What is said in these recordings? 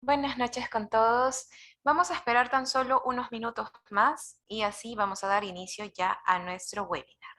Buenas noches con todos. Vamos a esperar tan solo unos minutos más y así vamos a dar inicio ya a nuestro webinar.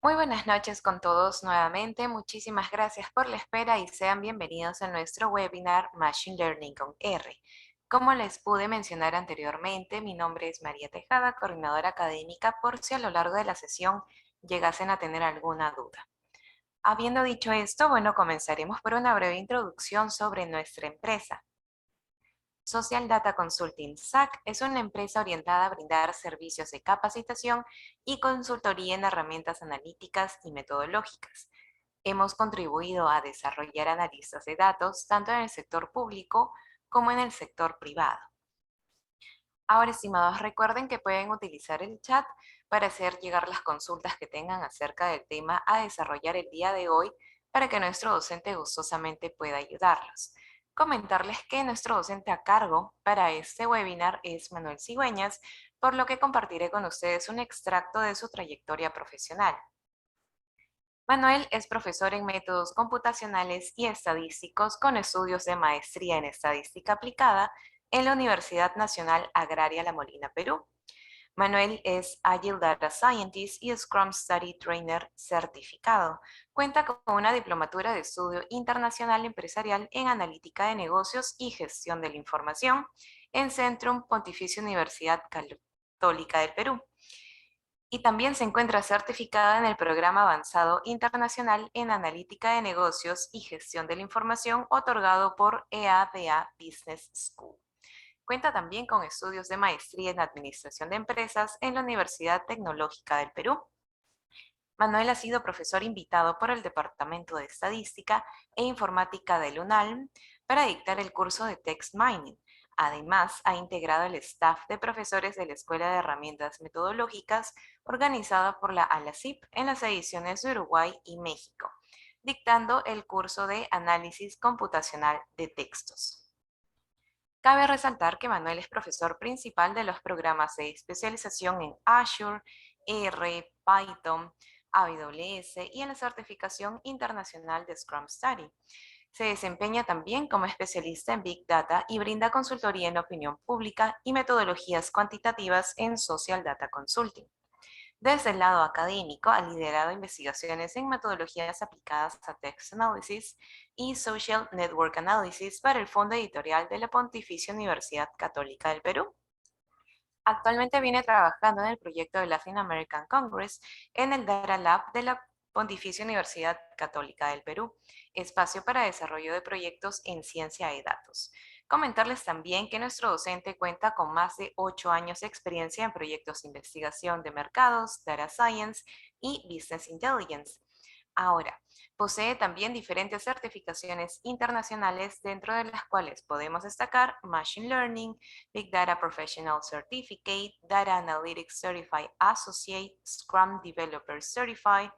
Muy buenas noches con todos nuevamente. Muchísimas gracias por la espera y sean bienvenidos a nuestro webinar Machine Learning con R. Como les pude mencionar anteriormente, mi nombre es María Tejada, coordinadora académica, por si a lo largo de la sesión llegasen a tener alguna duda. Habiendo dicho esto, bueno, comenzaremos por una breve introducción sobre nuestra empresa. Social Data Consulting SAC es una empresa orientada a brindar servicios de capacitación y consultoría en herramientas analíticas y metodológicas. Hemos contribuido a desarrollar analistas de datos tanto en el sector público como en el sector privado. Ahora, estimados, recuerden que pueden utilizar el chat para hacer llegar las consultas que tengan acerca del tema a desarrollar el día de hoy para que nuestro docente gustosamente pueda ayudarlos. Comentarles que nuestro docente a cargo para este webinar es Manuel Cigüeñas, por lo que compartiré con ustedes un extracto de su trayectoria profesional. Manuel es profesor en métodos computacionales y estadísticos con estudios de maestría en estadística aplicada en la Universidad Nacional Agraria La Molina, Perú. Manuel es Agile Data Scientist y Scrum Study Trainer certificado. Cuenta con una diplomatura de estudio internacional empresarial en analítica de negocios y gestión de la información en Centrum Pontificia Universidad Católica del Perú. Y también se encuentra certificada en el Programa Avanzado Internacional en Analítica de Negocios y Gestión de la Información, otorgado por EADA Business School. Cuenta también con estudios de maestría en Administración de Empresas en la Universidad Tecnológica del Perú. Manuel ha sido profesor invitado por el Departamento de Estadística e Informática del UNALM para dictar el curso de Text Mining. Además, ha integrado el staff de profesores de la Escuela de Herramientas Metodológicas organizada por la ALACIP en las ediciones de Uruguay y México, dictando el curso de Análisis Computacional de Textos. Cabe resaltar que Manuel es profesor principal de los programas de especialización en Azure, R, Python, AWS y en la certificación internacional de Scrum Study. Se desempeña también como especialista en Big Data y brinda consultoría en opinión pública y metodologías cuantitativas en Social Data Consulting. Desde el lado académico, ha liderado investigaciones en metodologías aplicadas a Text Analysis y Social Network Analysis para el Fondo Editorial de la Pontificia Universidad Católica del Perú. Actualmente viene trabajando en el proyecto de Latin American Congress en el Data Lab de la Pontificia Universidad Católica del Perú, espacio para desarrollo de proyectos en ciencia de datos. Comentarles también que nuestro docente cuenta con más de 8 años de experiencia en proyectos de investigación de mercados, data science y business intelligence. Ahora, posee también diferentes certificaciones internacionales, dentro de las cuales podemos destacar Machine Learning, Big Data Professional Certificate, Data Analytics Certified Associate, Scrum Developer Certified,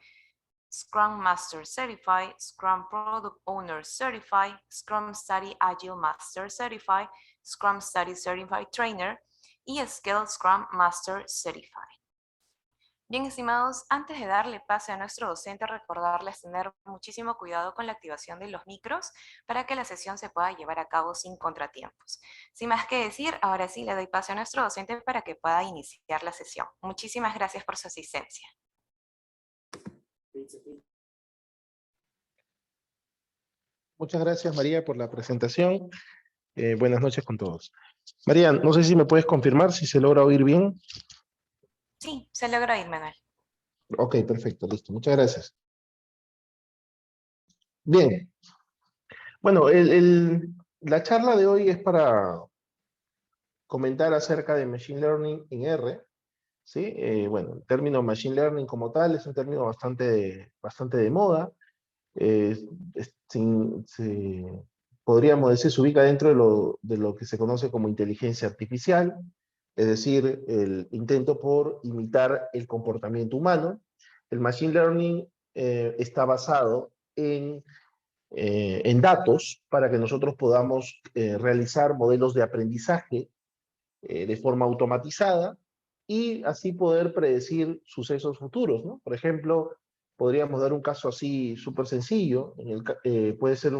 Scrum Master Certified, Scrum Product Owner Certified, Scrum Study Agile Master Certified, Scrum Study Certified Trainer y Scale Scrum Master Certified. Bien, estimados, antes de darle pase a nuestro docente, recordarles tener muchísimo cuidado con la activación de los micros para que la sesión se pueda llevar a cabo sin contratiempos. Sin más que decir, ahora sí le doy pase a nuestro docente para que pueda iniciar la sesión. Muchísimas gracias por su asistencia. Muchas gracias, María, por la presentación. Buenas noches con todos. María, no sé si me puedes confirmar si se logra oír bien. Sí, se logra ir, Manuel. Ok, perfecto, listo. Muchas gracias. Bien. Bueno, la charla de hoy es para comentar acerca de Machine Learning en R. ¿Sí? Bueno, el término Machine Learning como tal es un término bastante de moda. Podríamos decir, se ubica dentro de lo que se conoce como inteligencia artificial, es decir, el intento por imitar el comportamiento humano. El Machine Learning está basado en datos para que nosotros podamos realizar modelos de aprendizaje de forma automatizada y así poder predecir sucesos futuros, ¿no? Por ejemplo, podríamos dar un caso así súper sencillo, puede ser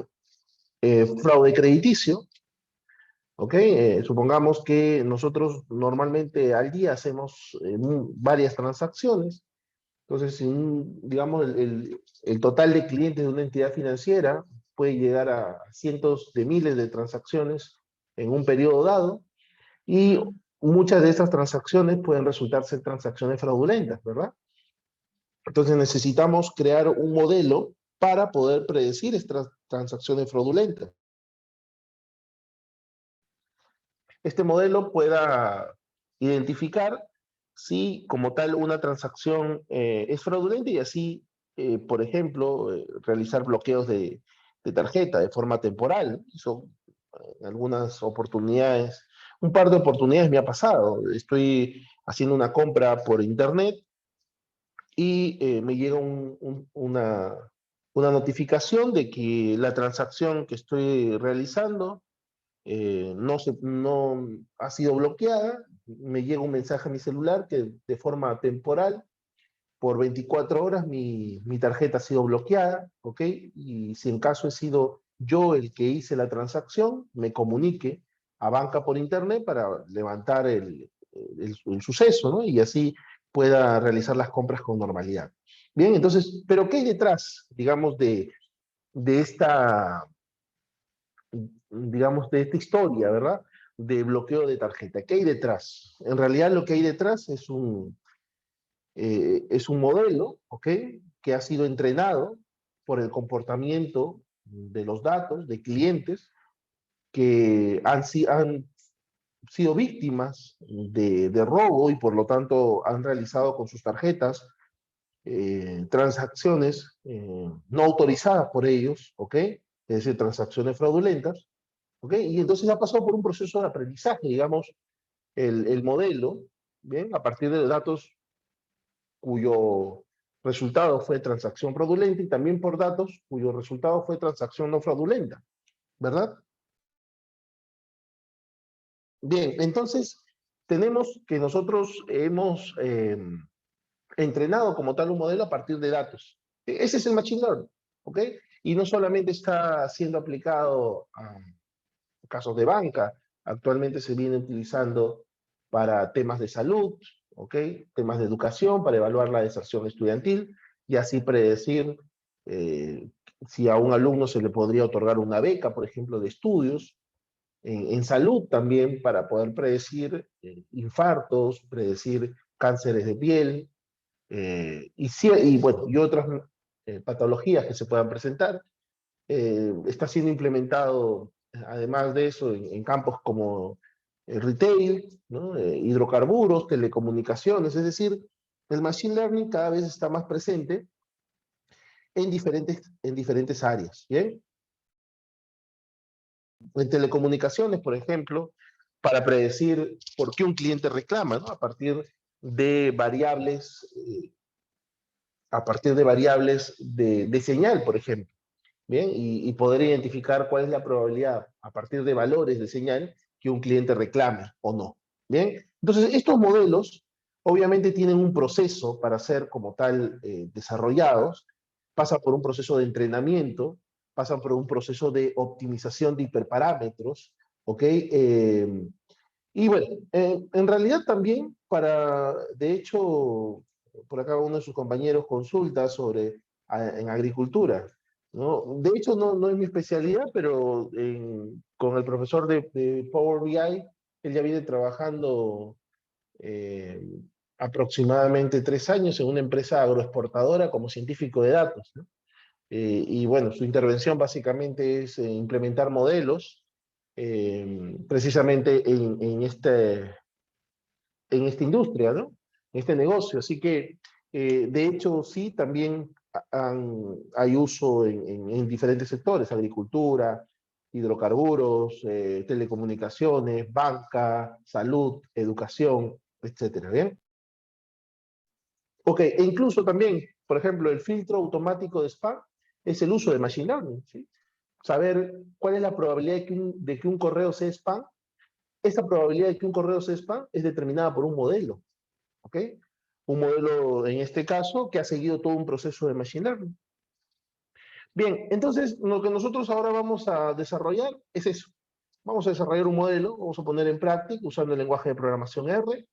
fraude crediticio, ¿ok? Supongamos que nosotros normalmente al día hacemos varias transacciones, entonces, digamos, el total de clientes de una entidad financiera puede llegar a cientos de miles de transacciones en un periodo dado, y muchas de estas transacciones pueden resultar ser transacciones fraudulentas, ¿verdad? Entonces necesitamos crear un modelo para poder predecir estas transacciones fraudulentas. Este modelo pueda identificar si como tal una transacción es fraudulenta y así, por ejemplo, realizar bloqueos de tarjeta de forma temporal. Eso en algunas oportunidades, un par de oportunidades me ha pasado. Estoy haciendo una compra por internet y me llega una notificación de que la transacción que estoy realizando no ha sido bloqueada. Me llega un mensaje a mi celular que de forma temporal, por 24 horas, mi tarjeta ha sido bloqueada, ¿ok? Y si en caso he sido yo el que hice la transacción, me comunique a banca por internet para levantar el suceso, ¿no? Y así pueda realizar las compras con normalidad. Bien, entonces, ¿pero qué hay detrás, digamos, de esta, digamos, de esta historia, ¿verdad? de bloqueo de tarjeta. ¿Qué hay detrás? En realidad lo que hay detrás es un modelo, ¿ok? Que ha sido entrenado por el comportamiento de los datos de clientes que han sido víctimas de robo y por lo tanto han realizado con sus tarjetas transacciones no autorizadas por ellos, ¿ok? Es decir, transacciones fraudulentas, ¿ok? Y entonces ha pasado por un proceso de aprendizaje, digamos, el modelo, ¿bien? A partir de datos cuyo resultado fue transacción fraudulenta y también por datos cuyo resultado fue transacción no fraudulenta, ¿verdad? Bien, entonces tenemos que nosotros hemos entrenado como tal un modelo a partir de datos. Ese es el Machine Learning, ¿ok? Y no solamente está siendo aplicado a casos de banca, actualmente se viene utilizando para temas de salud, ¿ok? Temas de educación, para evaluar la deserción estudiantil y así predecir si a un alumno se le podría otorgar una beca, por ejemplo, de estudios. En salud también para poder predecir infartos, predecir cánceres de piel, bueno, y otras patologías que se puedan presentar. Está siendo implementado, además de eso, en campos como el retail, ¿no? Hidrocarburos, telecomunicaciones, es decir, el machine learning cada vez está más presente en diferentes áreas. ¿Bien? En telecomunicaciones, por ejemplo, para predecir por qué un cliente reclama, ¿no? De variables, a partir de variables de señal, por ejemplo. Bien, y poder identificar cuál es la probabilidad a partir de valores de señal que un cliente reclame o no. Bien, entonces estos modelos obviamente tienen un proceso para ser como tal desarrollados, pasan por un proceso de entrenamiento, pasan por un proceso de optimización de hiperparámetros, ¿ok? Y bueno, en realidad también de hecho, por acá uno de sus compañeros consulta sobre en agricultura, ¿no? De hecho, no es mi especialidad, pero con el profesor de Power BI, él ya viene trabajando eh, aproximadamente 3 años en una empresa agroexportadora como científico de datos, ¿no? Y bueno, su intervención básicamente es implementar modelos precisamente en esta industria, ¿no? En este negocio. Así que, de hecho, sí, también hay uso en diferentes sectores, agricultura, hidrocarburos, telecomunicaciones, banca, salud, educación, etcétera, ¿bien? Ok, e incluso también, por ejemplo, el filtro automático de spam es el uso de Machine Learning, ¿sí? Saber cuál es la probabilidad de que un correo sea spam. Esa probabilidad de que un correo sea spam es determinada por un modelo, ¿ok? Un modelo, en este caso, que ha seguido todo un proceso de Machine Learning. Bien, entonces lo que nosotros ahora vamos a desarrollar es eso. Vamos a desarrollar un modelo, vamos a poner en práctica usando el lenguaje de programación R,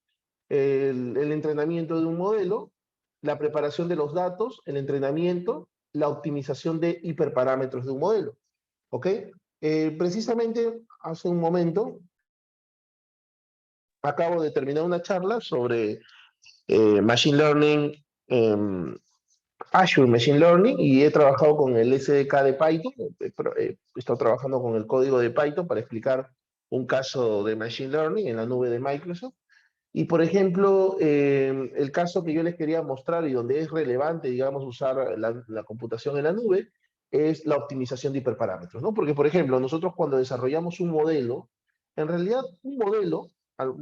el entrenamiento de un modelo, la preparación de los datos, el entrenamiento, la optimización de hiperparámetros de un modelo. ¿Ok? Precisamente hace un momento acabo de terminar una charla sobre Machine Learning, Azure Machine Learning, y he trabajado con el SDK de Python. He estado trabajando con el código de Python para explicar un caso de Machine Learning en la nube de Microsoft. Y, por ejemplo, el caso que yo les quería mostrar y donde es relevante, digamos, usar la computación en la nube, es la optimización de hiperparámetros, ¿no? Porque, por ejemplo, nosotros cuando desarrollamos un modelo, en realidad un modelo,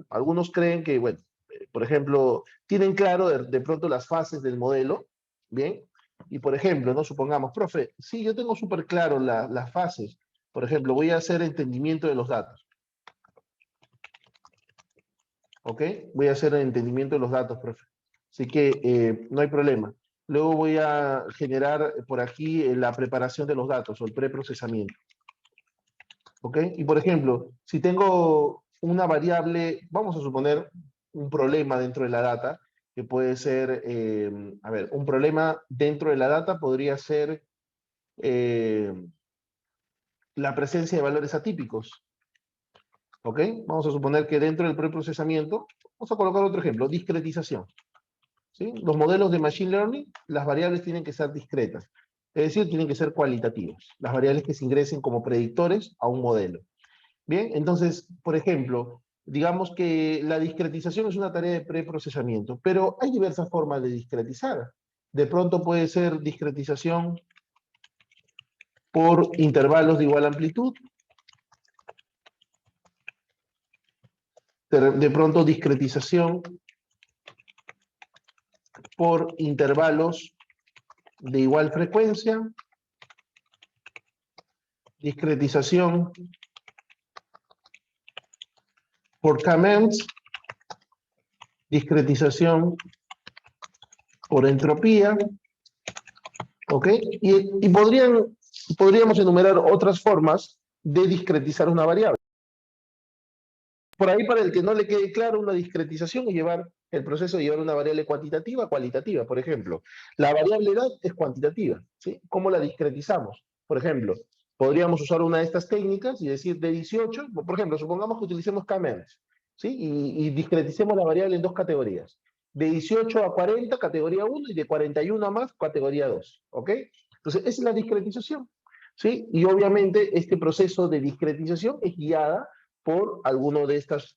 algunos creen que, bueno, por ejemplo, tienen claro de pronto las fases del modelo, ¿bien? Y, por ejemplo, ¿no? Supongamos, profe, sí, yo tengo súper claro las fases. Por ejemplo, voy a hacer entendimiento de los datos. ¿Ok? Voy a hacer el entendimiento de los datos, profe. Así que no hay problema. Luego voy a generar por aquí la preparación de los datos o el preprocesamiento. ¿Ok? Y por ejemplo, si tengo una variable, vamos a suponer un problema dentro de la data, que puede ser, a ver, un problema dentro de la data podría ser la presencia de valores atípicos. ¿Ok? Vamos a suponer que dentro del preprocesamiento, vamos a colocar otro ejemplo, discretización. ¿Sí? Los modelos de Machine Learning, las variables tienen que ser discretas. Es decir, tienen que ser cualitativas. Las variables que se ingresen como predictores a un modelo. Bien, entonces, por ejemplo, digamos que la discretización es una tarea de preprocesamiento, pero hay diversas formas de discretizar. De pronto puede ser discretización por intervalos de igual amplitud, de pronto discretización por intervalos de igual frecuencia, discretización por K-means, discretización por entropía, ¿ok? Y podríamos enumerar otras formas de discretizar una variable. Por ahí, para el que no le quede claro, una discretización es llevar el proceso de llevar una variable cuantitativa a cualitativa. Por ejemplo, la variable edad es cuantitativa, ¿sí? ¿Cómo la discretizamos? Por ejemplo, podríamos usar una de estas técnicas y decir de 18, por ejemplo, supongamos que utilicemos K-means, ¿sí? Y discreticemos la variable en dos categorías. De 18 a 40, categoría 1, y de 41 a más, categoría 2, ¿ok? Entonces, esa es la discretización, ¿sí? Y obviamente este proceso de discretización es guiada por alguno de estos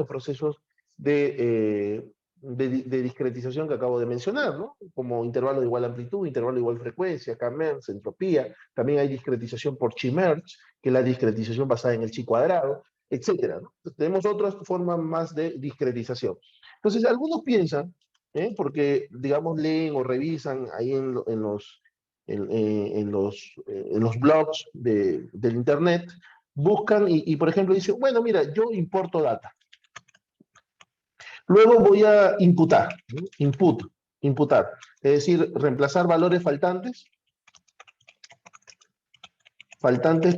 procesos de discretización que acabo de mencionar, ¿no? Como intervalo de igual amplitud, intervalo de igual frecuencia, K-means, entropía. También hay discretización por Chi-merge, que es la discretización basada en el chi cuadrado, etcétera, ¿no? Entonces, tenemos otras formas más de discretización. Entonces, algunos piensan, porque, digamos, leen o revisan ahí en los blogs del Internet, buscan y, por ejemplo, dicen, bueno, mira, yo importo data. Luego voy a imputar, ¿no? Imputar. Es decir, reemplazar valores faltantes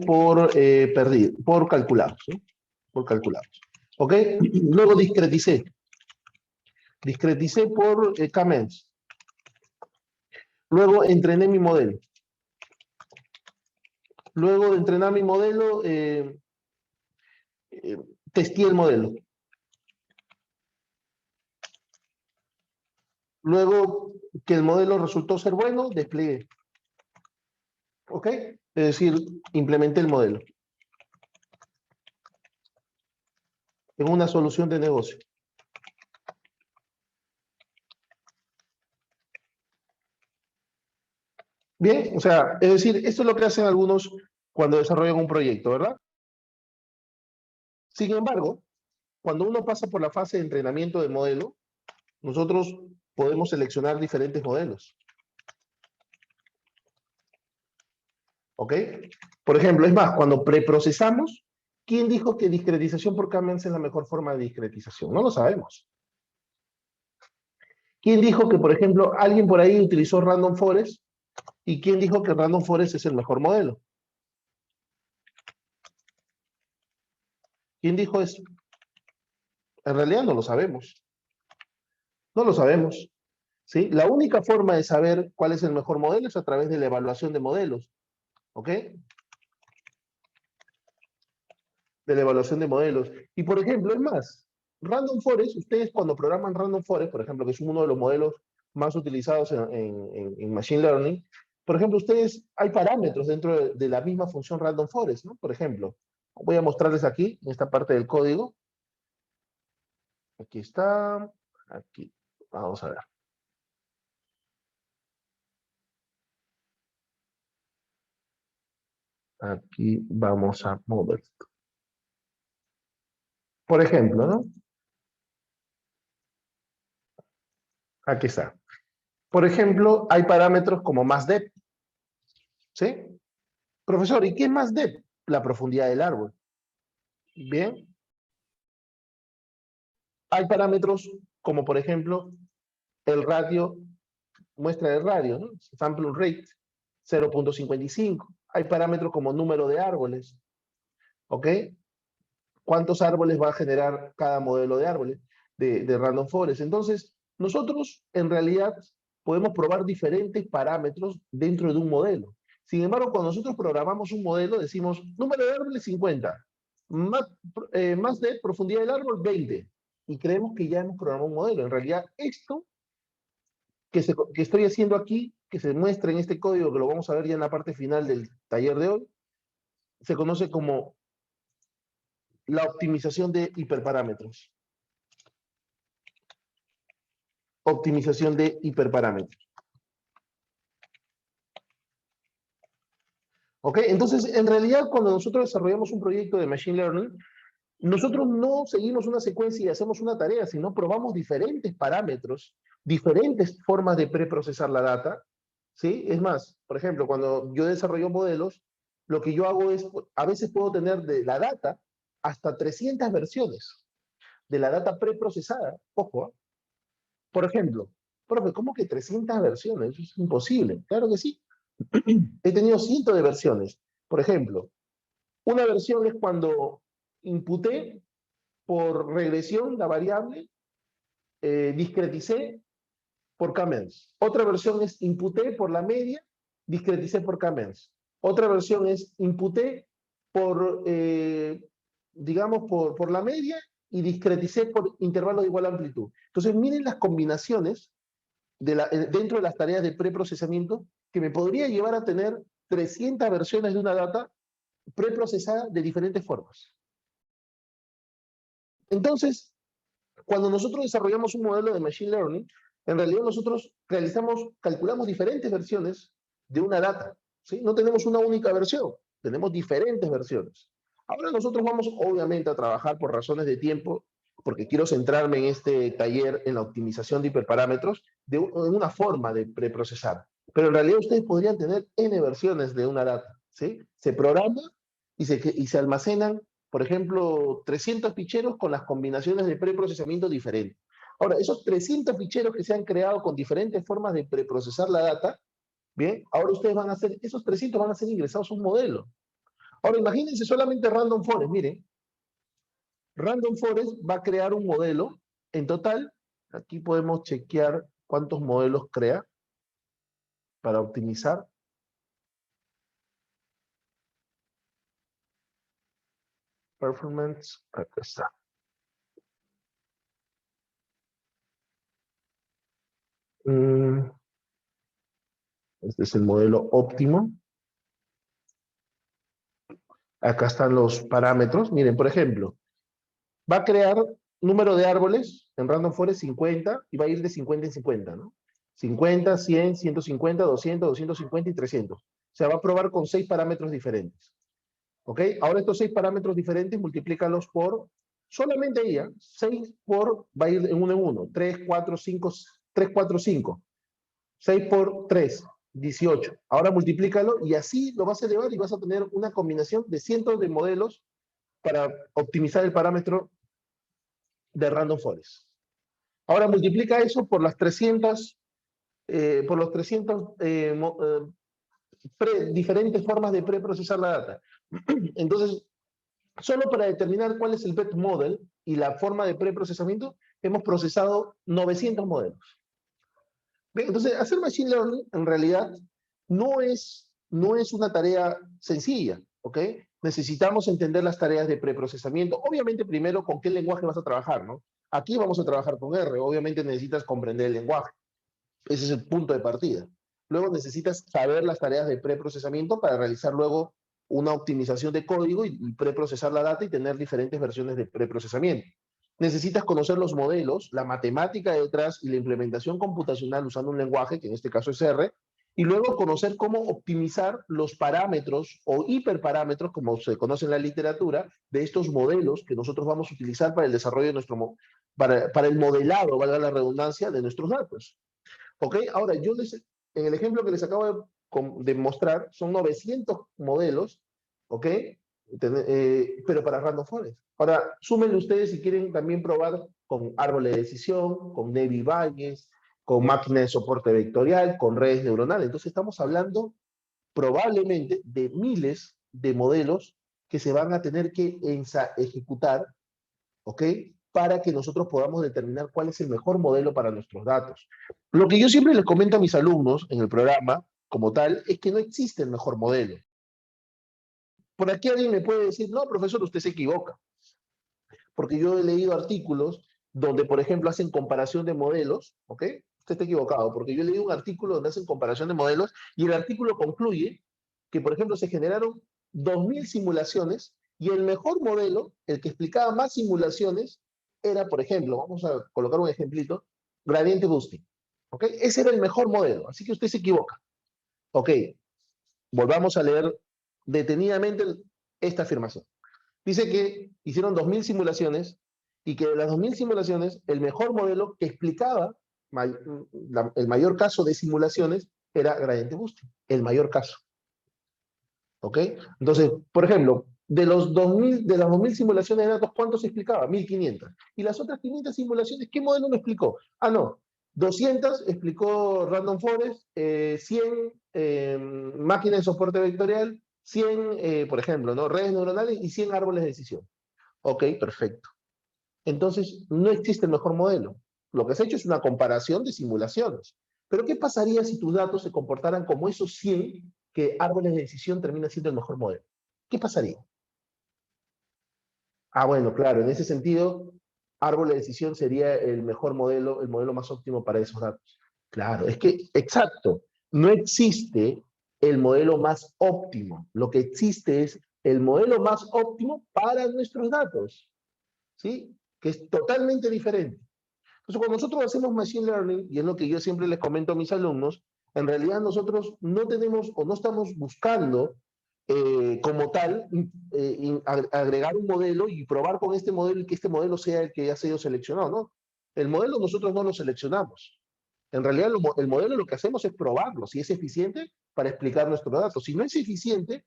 por calculados, ¿sí? Por calculados. ¿Ok? Luego discreticé por K-means. Luego entrené mi modelo. Luego de entrenar mi modelo, testé el modelo. Luego que el modelo resultó ser bueno, desplegué. ¿Ok? Es decir, implementé el modelo en una solución de negocio. Bien, o sea, es decir, esto es lo que hacen algunos cuando desarrollan un proyecto, ¿verdad? Sin embargo, cuando uno pasa por la fase de entrenamiento del modelo, nosotros podemos seleccionar diferentes modelos. ¿Ok? Por ejemplo, es más, cuando preprocesamos, ¿quién dijo que discretización por K-means es la mejor forma de discretización? No lo sabemos. ¿Quién dijo que, por ejemplo, alguien por ahí utilizó Random Forest? ¿Y quién dijo que Random Forest es el mejor modelo? ¿Quién dijo eso? En realidad no lo sabemos. No lo sabemos. ¿Sí? La única forma de saber cuál es el mejor modelo es a través de la evaluación de modelos. ¿Ok? De la evaluación de modelos. Y por ejemplo, es más, Random Forest, ustedes cuando programan Random Forest, por ejemplo, que es uno de los modelos más utilizados en Machine Learning, por ejemplo, ustedes, hay parámetros dentro de la misma función Random Forest, ¿no? Por ejemplo, voy a mostrarles aquí, en esta parte del código. Aquí está, aquí, vamos a ver. Aquí vamos a mover. Por ejemplo, ¿no? Aquí está. Por ejemplo, hay parámetros como más depth, ¿sí? Profesor, ¿y qué es más depth? La profundidad del árbol. Bien. Hay parámetros como, por ejemplo, el radio, muestra de radio, ¿no? Sample rate, 0.55. Hay parámetros como número de árboles, ¿ok? ¿Cuántos árboles va a generar cada modelo de árboles de Random Forest? Entonces, nosotros en realidad podemos probar diferentes parámetros dentro de un modelo. Sin embargo, cuando nosotros programamos un modelo, decimos número de árboles 50, más de profundidad del árbol, 20. Y creemos que ya hemos programado un modelo. En realidad, esto que estoy haciendo aquí, que se muestra en este código, que lo vamos a ver ya en la parte final del taller de hoy, se conoce como la optimización de hiperparámetros. Optimización de hiperparámetros. ¿Ok? Entonces, en realidad, cuando nosotros desarrollamos un proyecto de Machine Learning, nosotros no seguimos una secuencia y hacemos una tarea, sino probamos diferentes parámetros, diferentes formas de preprocesar la data, ¿sí? Es más, por ejemplo, cuando yo desarrollo modelos, lo que yo hago es, a veces puedo tener de la data hasta 300 versiones de la data preprocesada. Ojo, ¿eh? Por ejemplo, profe, ¿cómo que 300 versiones? Eso es imposible. Claro que sí. He tenido cientos de versiones. Por ejemplo, una versión es cuando imputé por regresión la variable, discreticé por K-means. Otra versión es imputé por la media, discreticé por K-means. Otra versión es imputé por, digamos, por la media y discreticé por intervalo de igual amplitud. Entonces, miren las combinaciones dentro de las tareas de preprocesamiento que me podría llevar a tener 300 versiones de una data preprocesada de diferentes formas. Entonces, cuando nosotros desarrollamos un modelo de Machine Learning, en realidad nosotros calculamos diferentes versiones de una data, ¿sí? No tenemos una única versión, tenemos diferentes versiones. Ahora nosotros vamos obviamente a trabajar por razones de tiempo, porque quiero centrarme en este taller en la optimización de hiperparámetros, en una forma de preprocesar. Pero en realidad ustedes podrían tener N versiones de una data, ¿sí? Se programa y se almacenan, por ejemplo, 300 ficheros con las combinaciones de preprocesamiento diferentes. Ahora, esos 300 ficheros que se han creado con diferentes formas de preprocesar la data, bien, ahora ustedes van a hacer, esos 300 van a ser ingresados a un modelo. Ahora, imagínense solamente Random Forest, miren, Random Forest va a crear un modelo, en total, aquí podemos chequear cuántos modelos crea para optimizar. Performance, acá está. Este es el modelo óptimo. Acá están los parámetros. Miren, por ejemplo, va a crear número de árboles en Random Forest 50 y va a ir de 50 en 50, ¿no? 50, 100, 150, 200, 250 y 300. O sea, va a probar con 6 parámetros diferentes. ¿Ok? Ahora estos 6 parámetros diferentes, multiplícalos por, solamente ahí, 6 por, va a ir en uno. 3, 4, 5, 3, 4, 5. 6 por 3, 18. Ahora multiplícalo y así lo vas a elevar y vas a tener una combinación de cientos de modelos para optimizar el parámetro de Random Forest. Ahora multiplica eso por las 300, por los 300 diferentes formas de preprocesar la data. Entonces, solo para determinar cuál es el BET model y la forma de preprocesamiento, hemos procesado 900 modelos. Bien, entonces, hacer Machine Learning en realidad no es una tarea sencilla, ¿ok? Necesitamos entender las tareas de preprocesamiento. Obviamente, primero, ¿con qué lenguaje vas a trabajar, no? Aquí vamos a trabajar con R. Obviamente necesitas comprender el lenguaje. Ese es el punto de partida. Luego necesitas saber las tareas de preprocesamiento para realizar luego una optimización de código y preprocesar la data y tener diferentes versiones de preprocesamiento. Necesitas conocer los modelos, la matemática detrás y la implementación computacional usando un lenguaje, que en este caso es R, y luego conocer cómo optimizar los parámetros o hiperparámetros, como se conoce en la literatura, de estos modelos que nosotros vamos a utilizar para el desarrollo de para el modelado, valga la redundancia, de nuestros datos. ¿Ok? Ahora, en el ejemplo que les acabo de mostrar, son 900 modelos, ¿ok? Pero para Random Forest. Ahora, súmenle ustedes si quieren también probar con árboles de decisión, con Navy Bayes, con máquina de soporte vectorial, con redes neuronales. Entonces estamos hablando probablemente de miles de modelos que se van a tener que ejecutar, ¿ok? Para que nosotros podamos determinar cuál es el mejor modelo para nuestros datos. Lo que yo siempre les comento a mis alumnos en el programa, como tal, es que no existe el mejor modelo. Por aquí alguien me puede decir, no, profesor, usted se equivoca, porque yo he leído artículos donde, por ejemplo, hacen comparación de modelos, ¿ok? Usted está equivocado, porque yo he leído un artículo donde hacen comparación de modelos y el artículo concluye que, por ejemplo, se generaron 2000 simulaciones y el mejor modelo, el que explicaba más simulaciones, era, por ejemplo, vamos a colocar un ejemplito, Gradiente Boosting, ¿ok? Ese era el mejor modelo, así que usted se equivoca. Ok, volvamos a leer detenidamente esta afirmación. Dice que hicieron 2000 simulaciones y que de las 2000 simulaciones, el mejor modelo que explicaba el mayor caso de simulaciones era Gradiente Boosting, el mayor caso. ¿Ok? Entonces, por ejemplo, de las 2000 simulaciones de datos, ¿cuánto se explicaba? 1500. Y las otras 500 simulaciones, ¿qué modelo me explicó? Ah, no. 200 explicó Random Forest, 100 máquinas de soporte vectorial, 100, por ejemplo, ¿no? Redes neuronales y 100 árboles de decisión. Ok, perfecto. Entonces, no existe el mejor modelo. Lo que has hecho es una comparación de simulaciones. Pero, ¿qué pasaría si tus datos se comportaran como esos 100 que árboles de decisión termina siendo el mejor modelo? ¿Qué pasaría? Ah, bueno, claro, en ese sentido, árbol de decisión sería el mejor modelo, el modelo más óptimo para esos datos. Claro, es que, exacto, no existe el modelo más óptimo. Lo que existe es el modelo más óptimo para nuestros datos, ¿sí? Que es totalmente diferente. Entonces, cuando nosotros hacemos Machine Learning, y es lo que yo siempre les comento a mis alumnos, en realidad nosotros no tenemos o no estamos buscando como tal agregar un modelo y probar con este modelo y que este modelo sea el que ya ha sido seleccionado, ¿no? El modelo nosotros no lo seleccionamos. En realidad el modelo lo que hacemos es probarlo, si es eficiente para explicar nuestros datos. Si no es eficiente,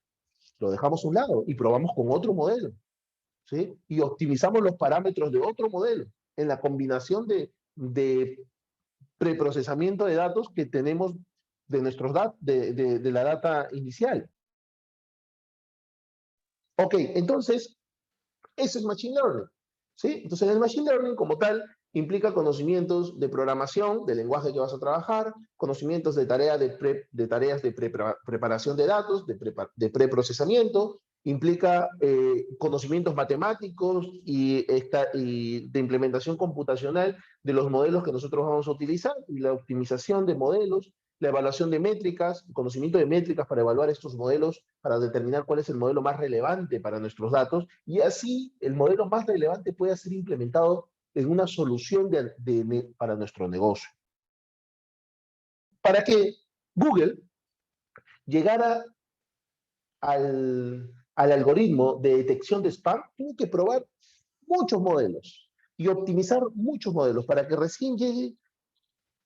lo dejamos a un lado y probamos con otro modelo. ¿Sí? Y optimizamos los parámetros de otro modelo en la combinación de preprocesamiento de datos que tenemos de nuestros datos, de la data inicial. Ok, entonces, eso es Machine Learning. ¿Sí? Entonces, el Machine Learning como tal implica conocimientos de programación, del lenguaje que vas a trabajar, conocimientos de, tareas de preparación de datos, de preprocesamiento, implica conocimientos matemáticos y de implementación computacional de los modelos que nosotros vamos a utilizar y la optimización de modelos, la evaluación de métricas, conocimiento de métricas para evaluar estos modelos, para determinar cuál es el modelo más relevante para nuestros datos, y así el modelo más relevante pueda ser implementado en una solución para nuestro negocio. Para que Google llegara al algoritmo de detección de spam, tuvo que probar muchos modelos y optimizar muchos modelos para que recién llegue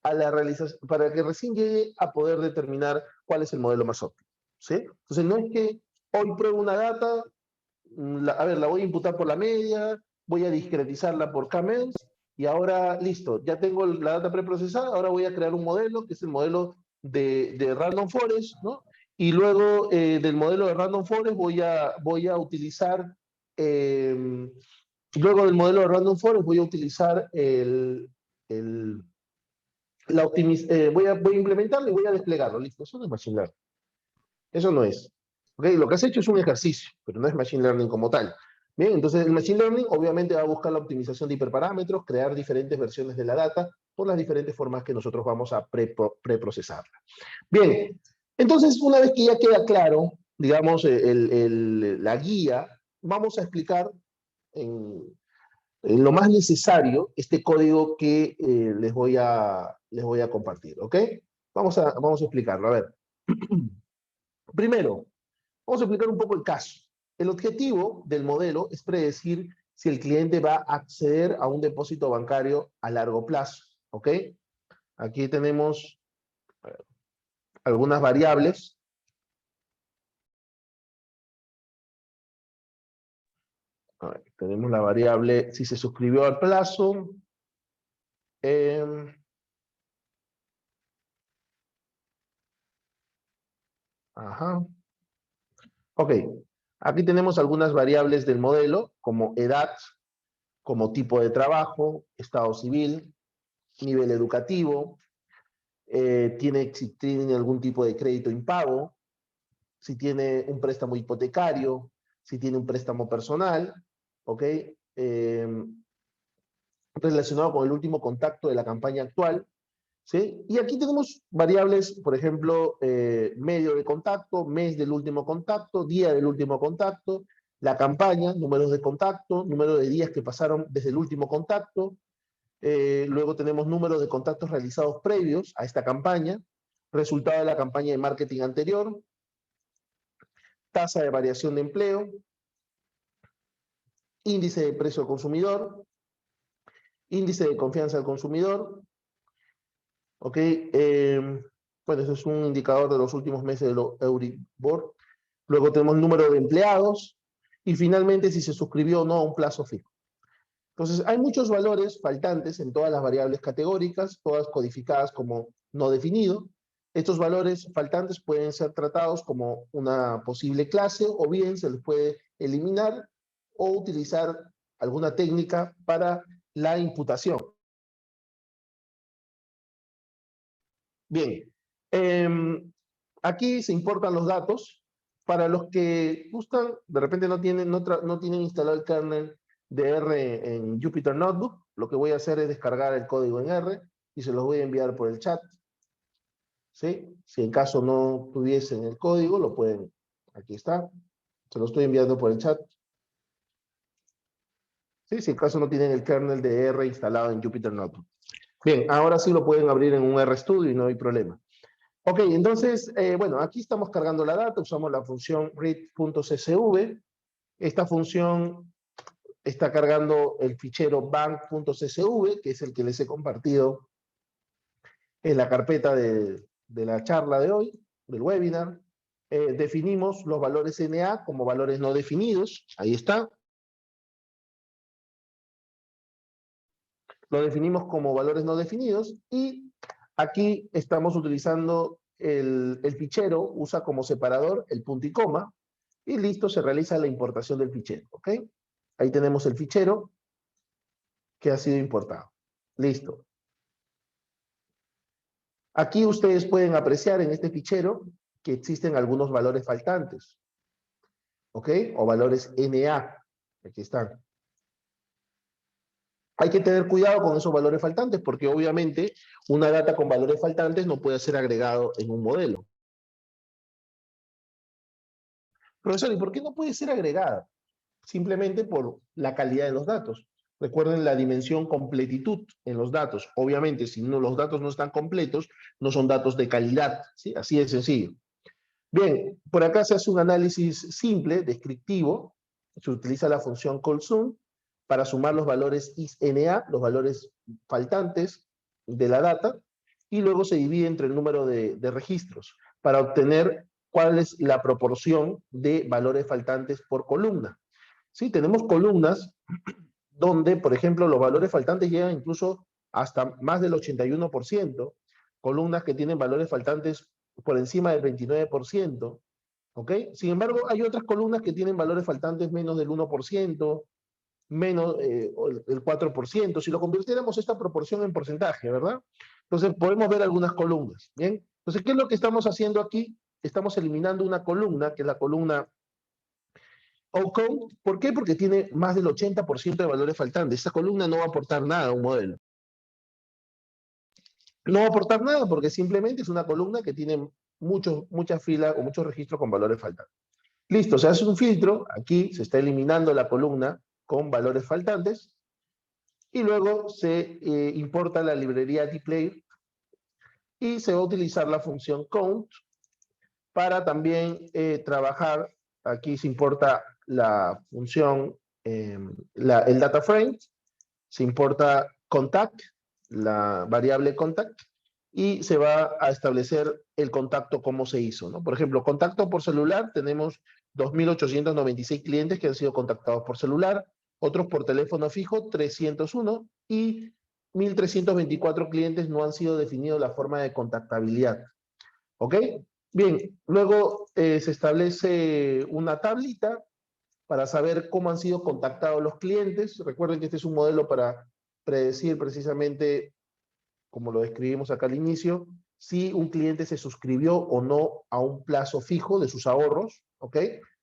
a la realización, para que recién llegue a poder determinar cuál es el modelo más óptimo. ¿Sí? Entonces, no es que hoy pruebo una data, a ver, la voy a imputar por la media, voy a discretizarla por K-means, y ahora, listo, ya tengo la data preprocesada, ahora voy a crear un modelo, que es el modelo de Random Forest, ¿no? Y luego del modelo de Random Forest voy a utilizar, luego del modelo de Random Forest voy a utilizar el voy a implementarlo y voy a desplegarlo. Listo, eso no es Machine Learning. Eso no es. ¿Okay? Lo que has hecho es un ejercicio, pero no es Machine Learning como tal. Bien, entonces el Machine Learning obviamente va a buscar la optimización de hiperparámetros, crear diferentes versiones de la data por las diferentes formas que nosotros vamos a preprocesarla. Bien, entonces una vez que ya queda claro, digamos, la guía, vamos a explicar en lo más necesario este código que les voy a compartir, ¿ok? Vamos a explicarlo. A ver, primero, vamos a explicar un poco el caso. El objetivo del modelo es predecir si el cliente va a acceder a un depósito bancario a largo plazo, ¿ok? Aquí tenemos algunas variables. A ver, tenemos la variable si se suscribió al plazo. Ajá. Ok, aquí tenemos algunas variables del modelo, como edad, como tipo de trabajo, estado civil, nivel educativo, si tiene algún tipo de crédito impago, si tiene un préstamo hipotecario, si tiene un préstamo personal, ¿ok? Relacionado con el último contacto de la campaña actual, ¿sí? Y aquí tenemos variables, por ejemplo, medio de contacto, mes del último contacto, día del último contacto, la campaña, números de contacto, número de días que pasaron desde el último contacto, luego tenemos números de contactos realizados previos a esta campaña, resultado de la campaña de marketing anterior, tasa de variación de empleo, índice de precio al consumidor, índice de confianza al consumidor, ¿ok? Bueno, eso es un indicador de los últimos meses de lo Euribor. Luego tenemos número de empleados y finalmente si se suscribió o no a un plazo fijo. Entonces, hay muchos valores faltantes en todas las variables categóricas, todas codificadas como no definido. Estos valores faltantes pueden ser tratados como una posible clase o bien se les puede eliminar o utilizar alguna técnica para la imputación. Bien, aquí se importan los datos. Para los que gustan, de repente no tienen instalado el kernel de R en Jupyter Notebook, lo que voy a hacer es descargar el código en R y se los voy a enviar por el chat. ¿Sí? Si en caso no tuviesen el código, lo pueden, aquí está, se lo estoy enviando por el chat. ¿Sí? Si en caso no tienen el kernel de R instalado en Jupyter Notebook. Bien, ahora sí lo pueden abrir en un RStudio y no hay problema. Ok, entonces, bueno, aquí estamos cargando la data, usamos la función read.csv. Esta función está cargando el fichero bank.csv, que es el que les he compartido en la carpeta de la charla de hoy, del webinar. Definimos los valores NA como valores no definidos, ahí está. Lo definimos como valores no definidos y aquí estamos utilizando el fichero, usa como separador el punto y coma, y listo, se realiza la importación del fichero, ¿ok? Ahí tenemos el fichero que ha sido importado. Listo. Aquí ustedes pueden apreciar en este fichero que existen algunos valores faltantes, ¿ok? O valores NA. Aquí están. Hay que tener cuidado con esos valores faltantes porque obviamente una data con valores faltantes no puede ser agregado en un modelo. Profesor, ¿y por qué no puede ser agregada? Simplemente por la calidad de los datos. Recuerden la dimensión completitud en los datos. Obviamente, si no, los datos no están completos, no son datos de calidad, ¿sí? Así de sencillo. Bien, por acá se hace un análisis simple, descriptivo. Se utiliza la función callSum para sumar los valores isNA, los valores faltantes de la data, y luego se divide entre el número de registros para obtener cuál es la proporción de valores faltantes por columna. Sí, tenemos columnas donde, por ejemplo, los valores faltantes llegan incluso hasta más del 81%, columnas que tienen valores faltantes por encima del 29%, ¿ok? Sin embargo, hay otras columnas que tienen valores faltantes menos del 1%, menos el 4%, si lo convirtiéramos esta proporción en porcentaje, ¿verdad? Entonces, podemos ver algunas columnas, ¿bien? Entonces, ¿qué es lo que estamos haciendo aquí? Estamos eliminando una columna, que es la columna OCount. ¿Por qué? Porque tiene más del 80% de valores faltantes. Esta columna no va a aportar nada a un modelo. No va a aportar nada porque simplemente es una columna que tiene muchas filas o muchos registros con valores faltantes. Listo, se hace un filtro. Aquí se está eliminando la columna con valores faltantes. Y luego se importa la librería dplayer y se va a utilizar la función count para también trabajar. Aquí se importa la función, el data frame, se importa contact, la variable contact, y se va a establecer el contacto, cómo se hizo, ¿no? Por ejemplo, contacto por celular, tenemos 2.896 clientes que han sido contactados por celular, otros por teléfono fijo, 301, y 1.324 clientes no han sido definidos la forma de contactabilidad. ¿Ok? Bien, luego se establece una tablita para saber cómo han sido contactados los clientes. Recuerden que este es un modelo para predecir precisamente, como lo describimos acá al inicio, si un cliente se suscribió o no a un plazo fijo de sus ahorros, ¿ok?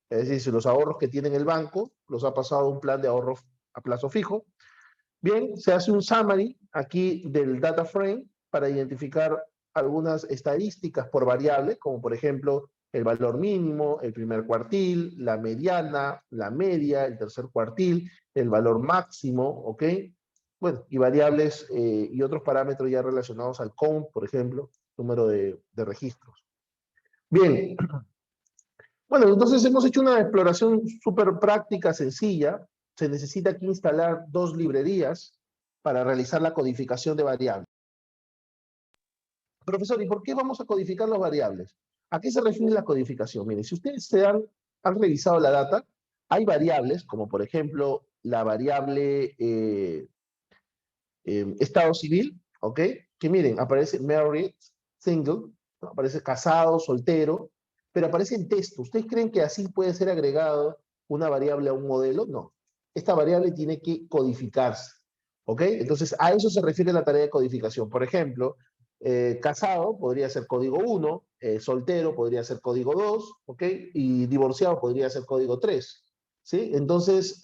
Es decir, si los ahorros que tiene en el banco los ha pasado a un plan de ahorro a plazo fijo. Bien, se hace un summary aquí del data frame para identificar algunas estadísticas por variable, como por ejemplo el valor mínimo, el primer cuartil, la mediana, la media, el tercer cuartil, el valor máximo, ¿ok? Bueno, y variables y otros parámetros ya relacionados al count, por ejemplo, número de registros. Bien, bueno, entonces hemos hecho una exploración súper práctica, sencilla. Se necesita aquí instalar dos librerías para realizar la codificación de variables. Profesor, ¿y por qué vamos a codificar las variables? ¿A qué se refiere la codificación? Miren, si ustedes han revisado la data, hay variables, como por ejemplo la variable estado civil, ¿ok? Que miren, aparece married, single, ¿no? Aparece casado, soltero, pero aparece en texto. ¿Ustedes creen que así puede ser agregado una variable a un modelo? No. Esta variable tiene que codificarse, ¿ok? Entonces, a eso se refiere la tarea de codificación. Por ejemplo, casado podría ser código 1, soltero podría ser código 2, ¿ok? Y divorciado podría ser código 3, ¿sí? Entonces,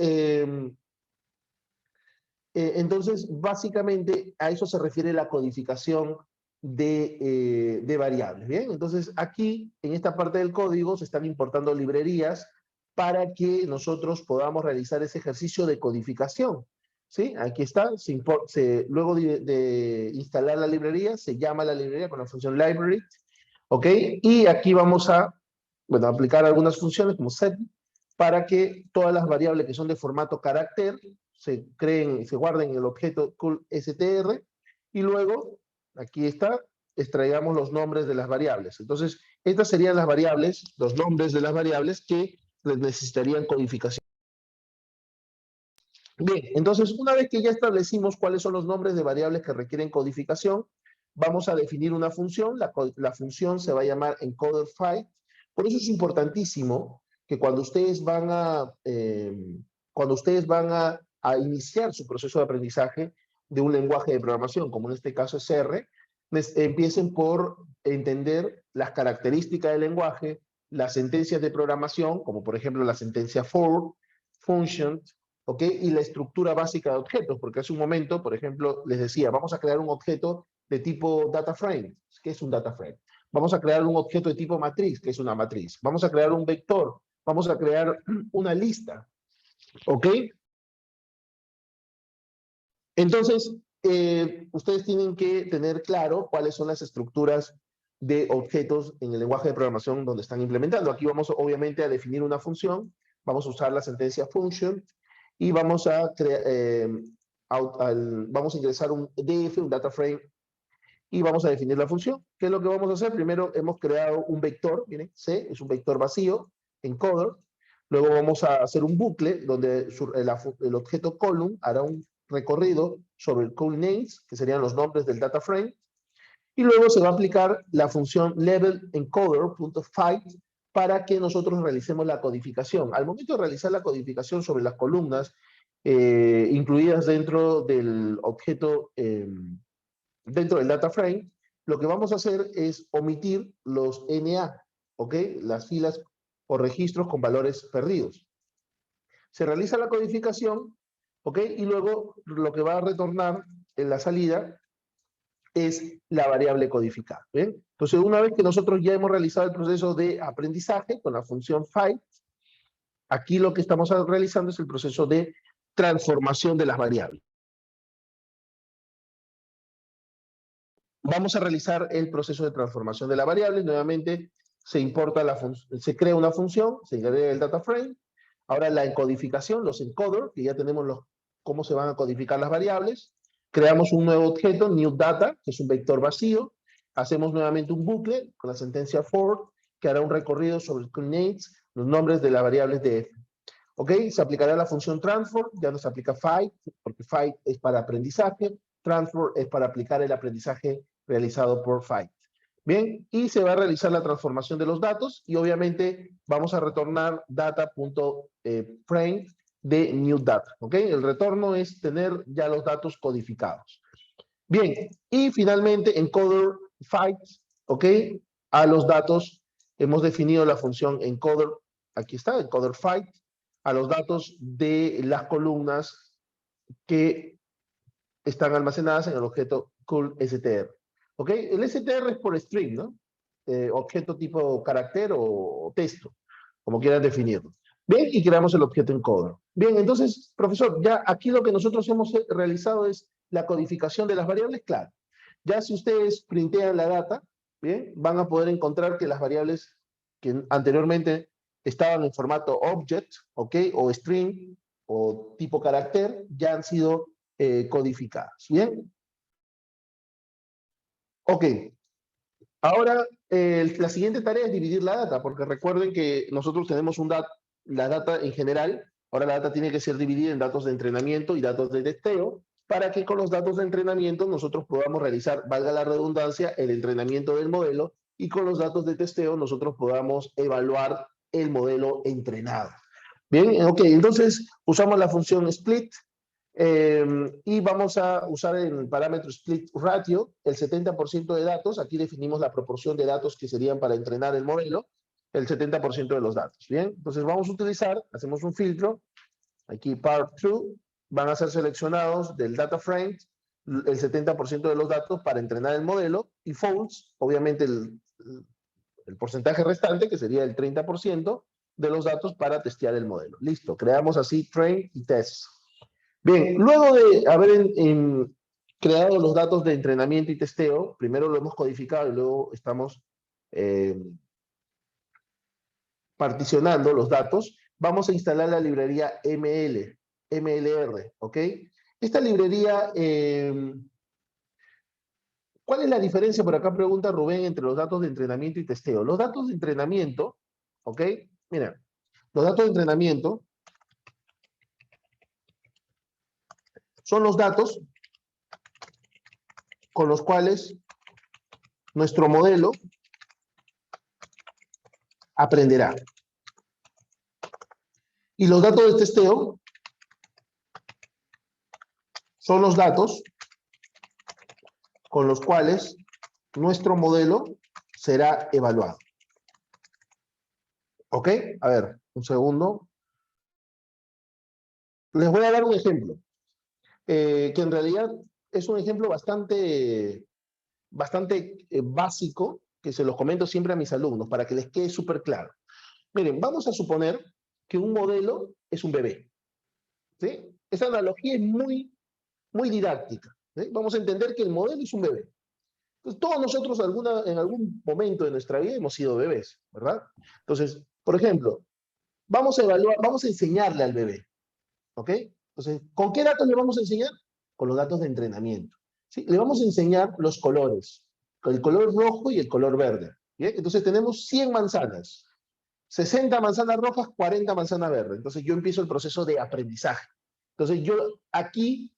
básicamente a eso se refiere la codificación de variables, ¿bien? Entonces, aquí, en esta parte del código, se están importando librerías para que nosotros podamos realizar ese ejercicio de codificación, ¿sí? Aquí está, luego de instalar la librería, se llama la librería con la función library, ¿ok? Y aquí vamos a, bueno, aplicar algunas funciones como set, para que todas las variables que son de formato carácter se creen, se guarden en el objeto str y luego, aquí está, extraigamos los nombres de las variables. Entonces, estas serían las variables, los nombres de las variables que necesitarían codificación. Bien, entonces una vez que ya establecimos cuáles son los nombres de variables que requieren codificación, vamos a definir una función, la función se va a llamar encoder_find. Por eso es importantísimo que cuando ustedes van a iniciar su proceso de aprendizaje de un lenguaje de programación, como en este caso es R, empiecen por entender las características del lenguaje, las sentencias de programación, como por ejemplo la sentencia for, function, ¿ok? Y la estructura básica de objetos, porque hace un momento, por ejemplo, les decía, vamos a crear un objeto de tipo data frame. ¿Qué es un data frame? Vamos a crear un objeto de tipo matriz, que es una matriz. Vamos a crear un vector. Vamos a crear una lista, ¿ok? Entonces, ustedes tienen que tener claro cuáles son las estructuras de objetos en el lenguaje de programación donde están implementando. Aquí vamos obviamente a definir una función, vamos a usar la sentencia function y vamos a ingresar un DF, un data frame, y vamos a definir la función. ¿Qué es lo que vamos a hacer? Primero hemos creado un vector, miren, C, es un vector vacío, encoder. Luego vamos a hacer un bucle donde el objeto column hará un recorrido sobre el call names, que serían los nombres del data frame, y luego se va a aplicar la función level_encoder.find para que nosotros realicemos la codificación. Al momento de realizar la codificación sobre las columnas incluidas dentro del objeto, dentro del data frame, lo que vamos a hacer es omitir los NA, ¿ok? Las filas o registros con valores perdidos. Se realiza la codificación, ¿ok? Y luego lo que va a retornar en la salida es la variable codificada, ¿bien? Entonces, una vez que nosotros ya hemos realizado el proceso de aprendizaje con la función find, aquí lo que estamos realizando es el proceso de transformación de las variables. Vamos a realizar el proceso de transformación de la variable. Nuevamente, se crea una función, se agrega el data frame. Ahora la encodificación, los encoders, que ya tenemos cómo se van a codificar las variables. Creamos un nuevo objeto, new data, que es un vector vacío. Hacemos nuevamente un bucle con la sentencia for, que hará un recorrido sobre names, los nombres de las variables de f. ¿Ok? Se aplicará la función transform, ya no se aplica find, porque find es para aprendizaje, transform es para aplicar el aprendizaje realizado por find. Bien, y se va a realizar la transformación de los datos y obviamente vamos a retornar data.frame de new data. ¿Ok? El retorno es tener ya los datos codificados. Bien, y finalmente encoder find, ¿ok? A los datos hemos definido la función encoder aquí está, encoder fight, a los datos de las columnas que están almacenadas en el objeto CoolStr. ¿Ok? El str es por string, ¿no? Objeto tipo carácter o texto, como quieras definirlo. Bien, y creamos el objeto encoder. Bien, entonces, profesor, ya aquí lo que nosotros hemos realizado es la codificación de las variables, claro. Ya si ustedes printean la data, bien, van a poder encontrar que las variables que anteriormente estaban en formato object, ¿ok? O string, o tipo carácter, ya han sido codificadas. ¿Bien? Ok. Ahora, la siguiente tarea es dividir la data, porque recuerden que nosotros tenemos la data en general, ahora la data tiene que ser dividida en datos de entrenamiento y datos de testeo, para que con los datos de entrenamiento nosotros podamos realizar, valga la redundancia, el entrenamiento del modelo, y con los datos de testeo nosotros podamos evaluar el modelo entrenado. Bien, ok, entonces usamos la función split, y vamos a usar el parámetro split ratio, el 70% de datos. Aquí definimos la proporción de datos que serían para entrenar el modelo, el 70% de los datos. Bien, entonces vamos a utilizar, hacemos un filtro, aquí part true, van a ser seleccionados del data frame el 70% de los datos para entrenar el modelo, y false, obviamente el porcentaje restante, que sería el 30% de los datos para testear el modelo. Listo, creamos así train y test. Bien, luego de haber creado los datos de entrenamiento y testeo, primero lo hemos codificado y luego estamos eh, particionando los datos, vamos a instalar la librería MLR, ¿ok? Esta librería, ¿cuál es la diferencia? Por acá pregunta Rubén entre los datos de entrenamiento y testeo. Los datos de entrenamiento, ¿ok? Mira, los datos de entrenamiento son los datos con los cuales nuestro modelo aprenderá. Y los datos de testeo son los datos con los cuales nuestro modelo será evaluado. ¿Ok? A ver, un segundo. Les voy a dar un ejemplo, que en realidad es un ejemplo bastante básico, que se los comento siempre a mis alumnos, para que les quede súper claro. Miren, vamos a suponer que un modelo es un bebé. ¿Sí? Esa analogía es muy didáctica. ¿Sí? Vamos a entender que el modelo es un bebé. Entonces, todos nosotros en algún momento de nuestra vida hemos sido bebés, ¿verdad? Entonces, por ejemplo, vamos a evaluar, vamos a enseñarle al bebé, ¿ok? Entonces, ¿con qué datos le vamos a enseñar? Con los datos de entrenamiento. ¿Sí? Le vamos a enseñar los colores, el color rojo y el color verde. ¿Bien? Entonces tenemos 100 manzanas, 60 manzanas rojas, 40 manzanas verdes. Entonces yo empiezo el proceso de aprendizaje. Entonces yo aquí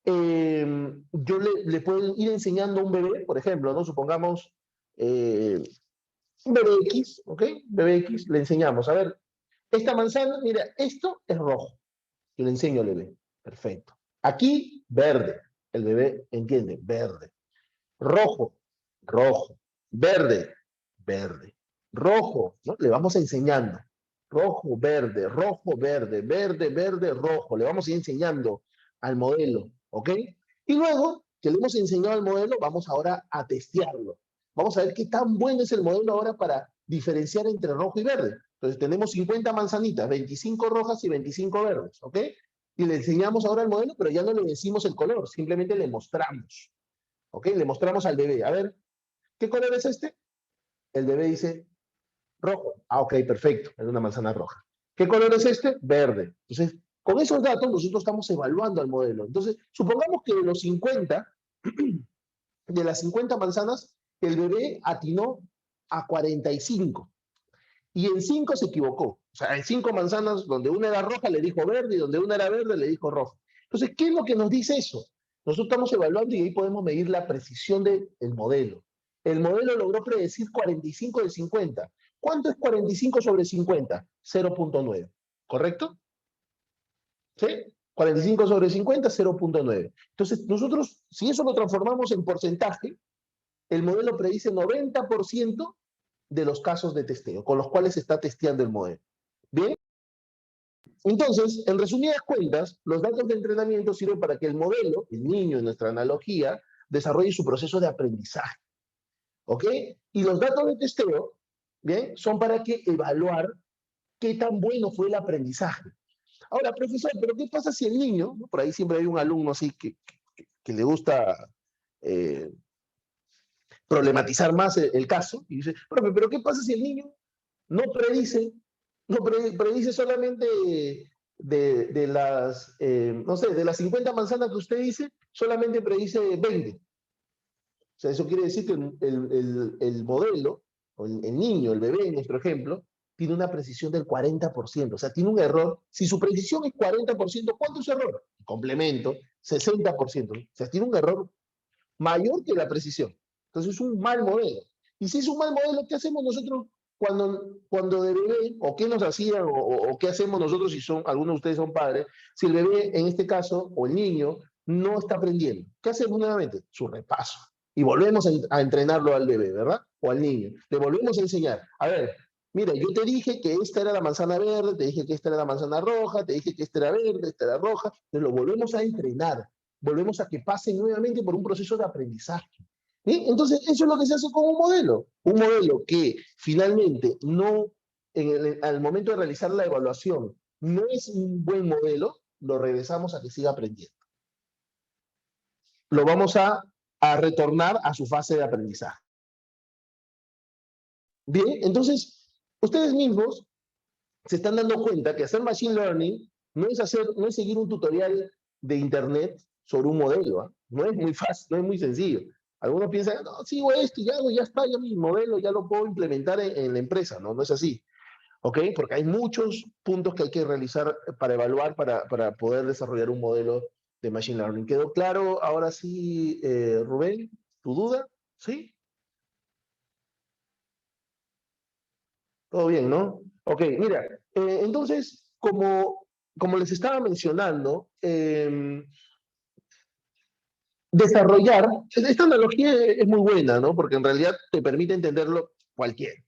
yo le puedo ir enseñando a un bebé, por ejemplo, ¿no? Supongamos un bebé X, ¿ok? Bebé X, le enseñamos, a ver, esta manzana, mira, esto es rojo. Y le enseño al bebé. Perfecto. Aquí, verde. El bebé entiende, verde. Rojo, rojo. Verde, verde. Rojo, ¿no? Le vamos enseñando. Rojo, verde, verde, verde, rojo. Le vamos a ir enseñando al modelo, ¿ok? Y luego que le hemos enseñado al modelo, vamos ahora a testearlo. Vamos a ver qué tan bueno es el modelo ahora para diferenciar entre rojo y verde. Entonces tenemos 50 manzanitas, 25 rojas y 25 verdes, ¿ok? Y le enseñamos ahora al modelo, pero ya no le decimos el color, simplemente le mostramos, ¿ok? Le mostramos al bebé, a ver, ¿qué color es este? El bebé dice, rojo. Ah, ok, perfecto, es una manzana roja. ¿Qué color es este? Verde. Entonces, con esos datos nosotros estamos evaluando al modelo. Entonces, supongamos que de las 50 manzanas, el bebé atinó a 45 y en 5 se equivocó. O sea, en 5 manzanas, donde una era roja le dijo verde y donde una era verde le dijo rojo. Entonces, ¿qué es lo que nos dice eso? Nosotros estamos evaluando y ahí podemos medir la precisión del modelo. El modelo logró predecir 45 de 50. ¿Cuánto es 45 sobre 50? 0.9. ¿Correcto? ¿Sí? 45 sobre 50, 0.9. Entonces, nosotros, si eso lo transformamos en porcentaje, el modelo predice 90% de los casos de testeo, con los cuales se está testeando el modelo. Entonces, en resumidas cuentas, los datos de entrenamiento sirven para que el modelo, el niño en nuestra analogía, desarrolle su proceso de aprendizaje. ¿Ok? Y los datos de testeo, ¿bien? Son para que evaluar qué tan bueno fue el aprendizaje. Ahora, profesor, pero ¿qué pasa si el niño, ¿no? Por ahí siempre hay un alumno así que le gusta eh, problematizar más el caso, y dice, profe, pero ¿qué pasa si el niño no predice, predice solamente de las, no sé, de las 50 manzanas que usted dice, solamente predice 20? O sea, eso quiere decir que el modelo, o el niño, el bebé en nuestro ejemplo, tiene una precisión del 40%. O sea, tiene un error. Si su precisión es 40%, ¿cuánto es error? Complemento, 60%. O sea, tiene un error mayor que la precisión. Entonces es un mal modelo. Y si es un mal modelo, ¿qué hacemos nosotros cuando de bebé, o qué nos hacían, o qué hacemos nosotros si son, algunos de ustedes son padres, si el bebé, en este caso, o el niño, no está aprendiendo? ¿Qué hacemos nuevamente? Su repaso. Y volvemos a entrenarlo al bebé, ¿verdad? O al niño. Le volvemos a enseñar. A ver, mira, yo te dije que esta era la manzana verde, te dije que esta era la manzana roja, te dije que esta era verde, esta era roja. Entonces lo volvemos a entrenar. Volvemos a que pasen nuevamente por un proceso de aprendizaje. ¿Sí? Entonces, eso es lo que se hace con un modelo que finalmente no, al momento de realizar la evaluación, no es un buen modelo, lo regresamos a que siga aprendiendo. Lo vamos a retornar a su fase de aprendizaje. Bien, entonces, ustedes mismos se están dando cuenta que hacer machine learning no es seguir un tutorial de internet sobre un modelo, ¿eh? No es muy fácil, no es muy sencillo. Algunos piensan, no, sigo esto, ya está, ya mi modelo ya lo puedo implementar en la empresa. No, no es así. ¿Ok? Porque hay muchos puntos que hay que realizar para evaluar, para poder desarrollar un modelo de machine learning. ¿Quedó claro ahora sí, Rubén, tu duda? ¿Sí? Todo bien, ¿no? Ok, mira, entonces, como les estaba mencionando, desarrollar, esta analogía es muy buena, ¿no? Porque en realidad te permite entenderlo cualquier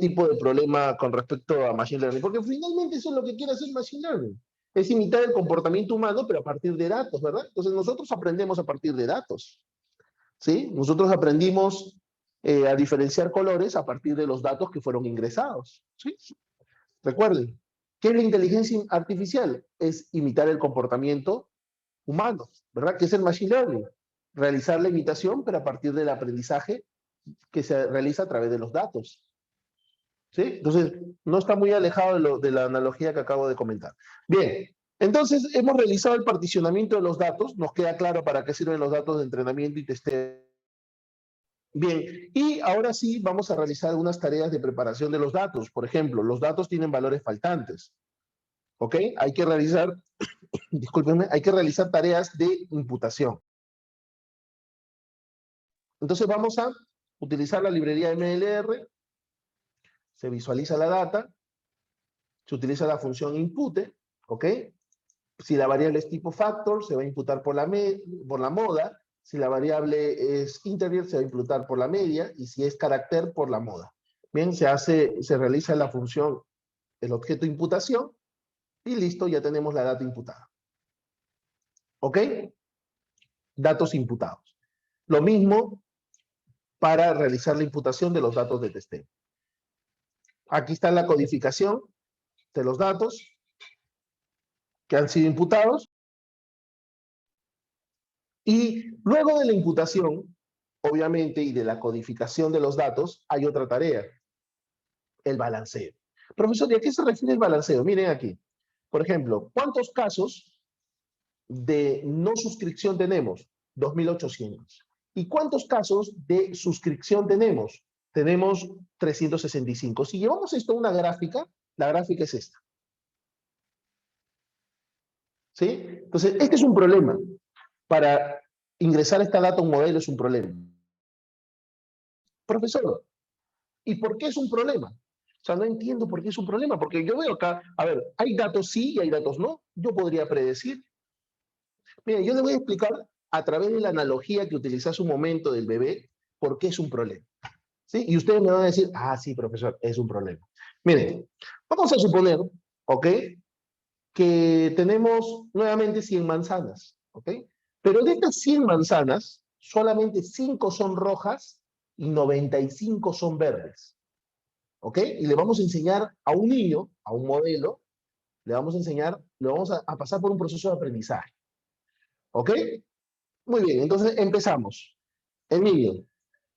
tipo de problema con respecto a Machine Learning, porque finalmente eso es lo que quiere hacer Machine Learning, es imitar el comportamiento humano, pero a partir de datos, ¿verdad? Entonces nosotros aprendemos a partir de datos, ¿sí? Nosotros aprendimos a diferenciar colores a partir de los datos que fueron ingresados, ¿sí? Recuerden, ¿qué es la inteligencia artificial? Es imitar el comportamiento humano, ¿verdad? ¿Qué es el Machine Learning? Realizar la imitación, pero a partir del aprendizaje que se realiza a través de los datos. ¿Sí? Entonces, no está muy alejado de la analogía que acabo de comentar. Bien, entonces hemos realizado el particionamiento de los datos, nos queda claro para qué sirven los datos de entrenamiento y testeo. Bien, y ahora sí vamos a realizar algunas tareas de preparación de los datos. Por ejemplo, los datos tienen valores faltantes. ¿Ok? Hay que realizar, discúlpenme, hay que realizar tareas de imputación. Entonces vamos a utilizar la librería MLR, se visualiza la data, se utiliza la función impute, ¿ok? Si la variable es tipo factor, se va a imputar por la moda. Si la variable es integer, se va a imputar por la media. Y si es carácter, por la moda. Bien, se realiza la función, el objeto imputación, y listo, ya tenemos la data imputada. ¿Ok? Datos imputados. Lo mismo para realizar la imputación de los datos de testeo. Aquí está la codificación de los datos que han sido imputados. Y luego de la imputación, obviamente, y de la codificación de los datos, hay otra tarea, el balanceo. Profesor, ¿y a qué se refiere el balanceo? Miren aquí. Por ejemplo, ¿cuántos casos de no suscripción tenemos? 2.800. ¿Y cuántos casos de suscripción tenemos? Tenemos 365. Si llevamos esto a una gráfica, la gráfica es esta. ¿Sí? Entonces, este es un problema. Para ingresar esta data a un modelo es un problema. Profesor, ¿y por qué es un problema? O sea, no entiendo por qué es un problema, porque yo veo acá, a ver, hay datos sí y hay datos no. Yo podría predecir. Mira, yo le voy a explicar a través de la analogía que utilicé hace un momento del bebé, por qué es un problema. ¿Sí? Y ustedes me van a decir, ah, sí, profesor, es un problema. Miren, vamos a suponer, ¿ok? que tenemos nuevamente 100 manzanas, ¿ok? Pero de estas 100 manzanas, solamente 5 son rojas y 95 son verdes, ¿ok? Y le vamos a enseñar a un niño, a un modelo, le vamos a enseñar, le vamos a pasar por un proceso de aprendizaje, ¿ok? Muy bien, entonces empezamos. El niño,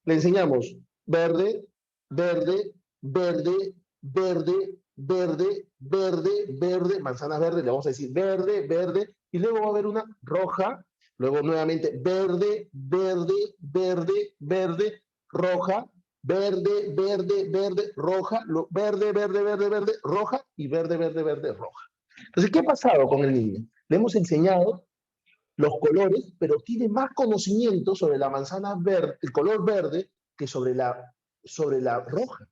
le enseñamos verde, verde, verde, verde, verde, verde, verde, manzanas verdes, le vamos a decir verde, verde, y luego va a haber una roja, luego nuevamente verde, verde, verde, verde, roja, verde, verde, verde, roja, verde, verde, verde, verde, roja, y verde, verde, verde, roja. Entonces, ¿qué ha pasado con el niño? Le hemos enseñado los colores, pero tiene más conocimiento sobre la manzana verde, el color verde, que sobre la roja.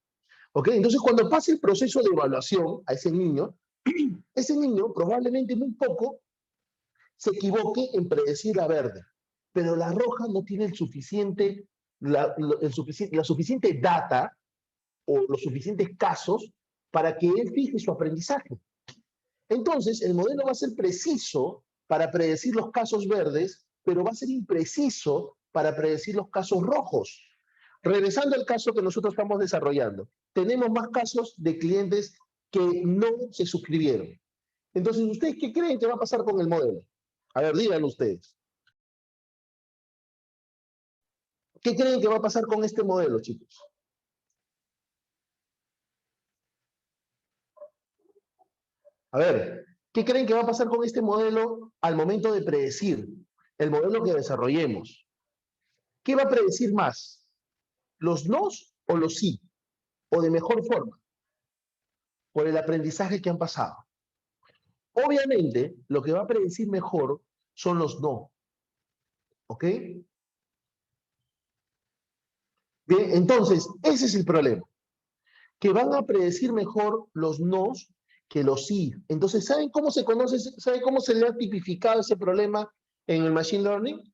¿Ok? Entonces, cuando pase el proceso de evaluación a ese niño probablemente muy poco se equivoque en predecir la verde, pero la roja no tiene la suficiente data o los suficientes casos para que él fije su aprendizaje. Entonces, el modelo va a ser preciso para predecir los casos verdes, pero va a ser impreciso para predecir los casos rojos. Regresando al caso que nosotros estamos desarrollando, tenemos más casos de clientes que no se suscribieron. Entonces, ¿ustedes qué creen que va a pasar con el modelo? A ver, díganlo ustedes. ¿Qué creen que va a pasar con este modelo, chicos? A ver, ¿qué creen que va a pasar con este modelo al momento de predecir el modelo que desarrollemos? ¿Qué va a predecir más? ¿Los nos o los sí? O de mejor forma, por el aprendizaje que han pasado. Obviamente, lo que va a predecir mejor son los no. ¿Ok? Bien, entonces, ese es el problema. Que van a predecir mejor los nos que los sí. Entonces, ¿saben cómo se conoce, saben cómo se le ha tipificado ese problema en el Machine Learning?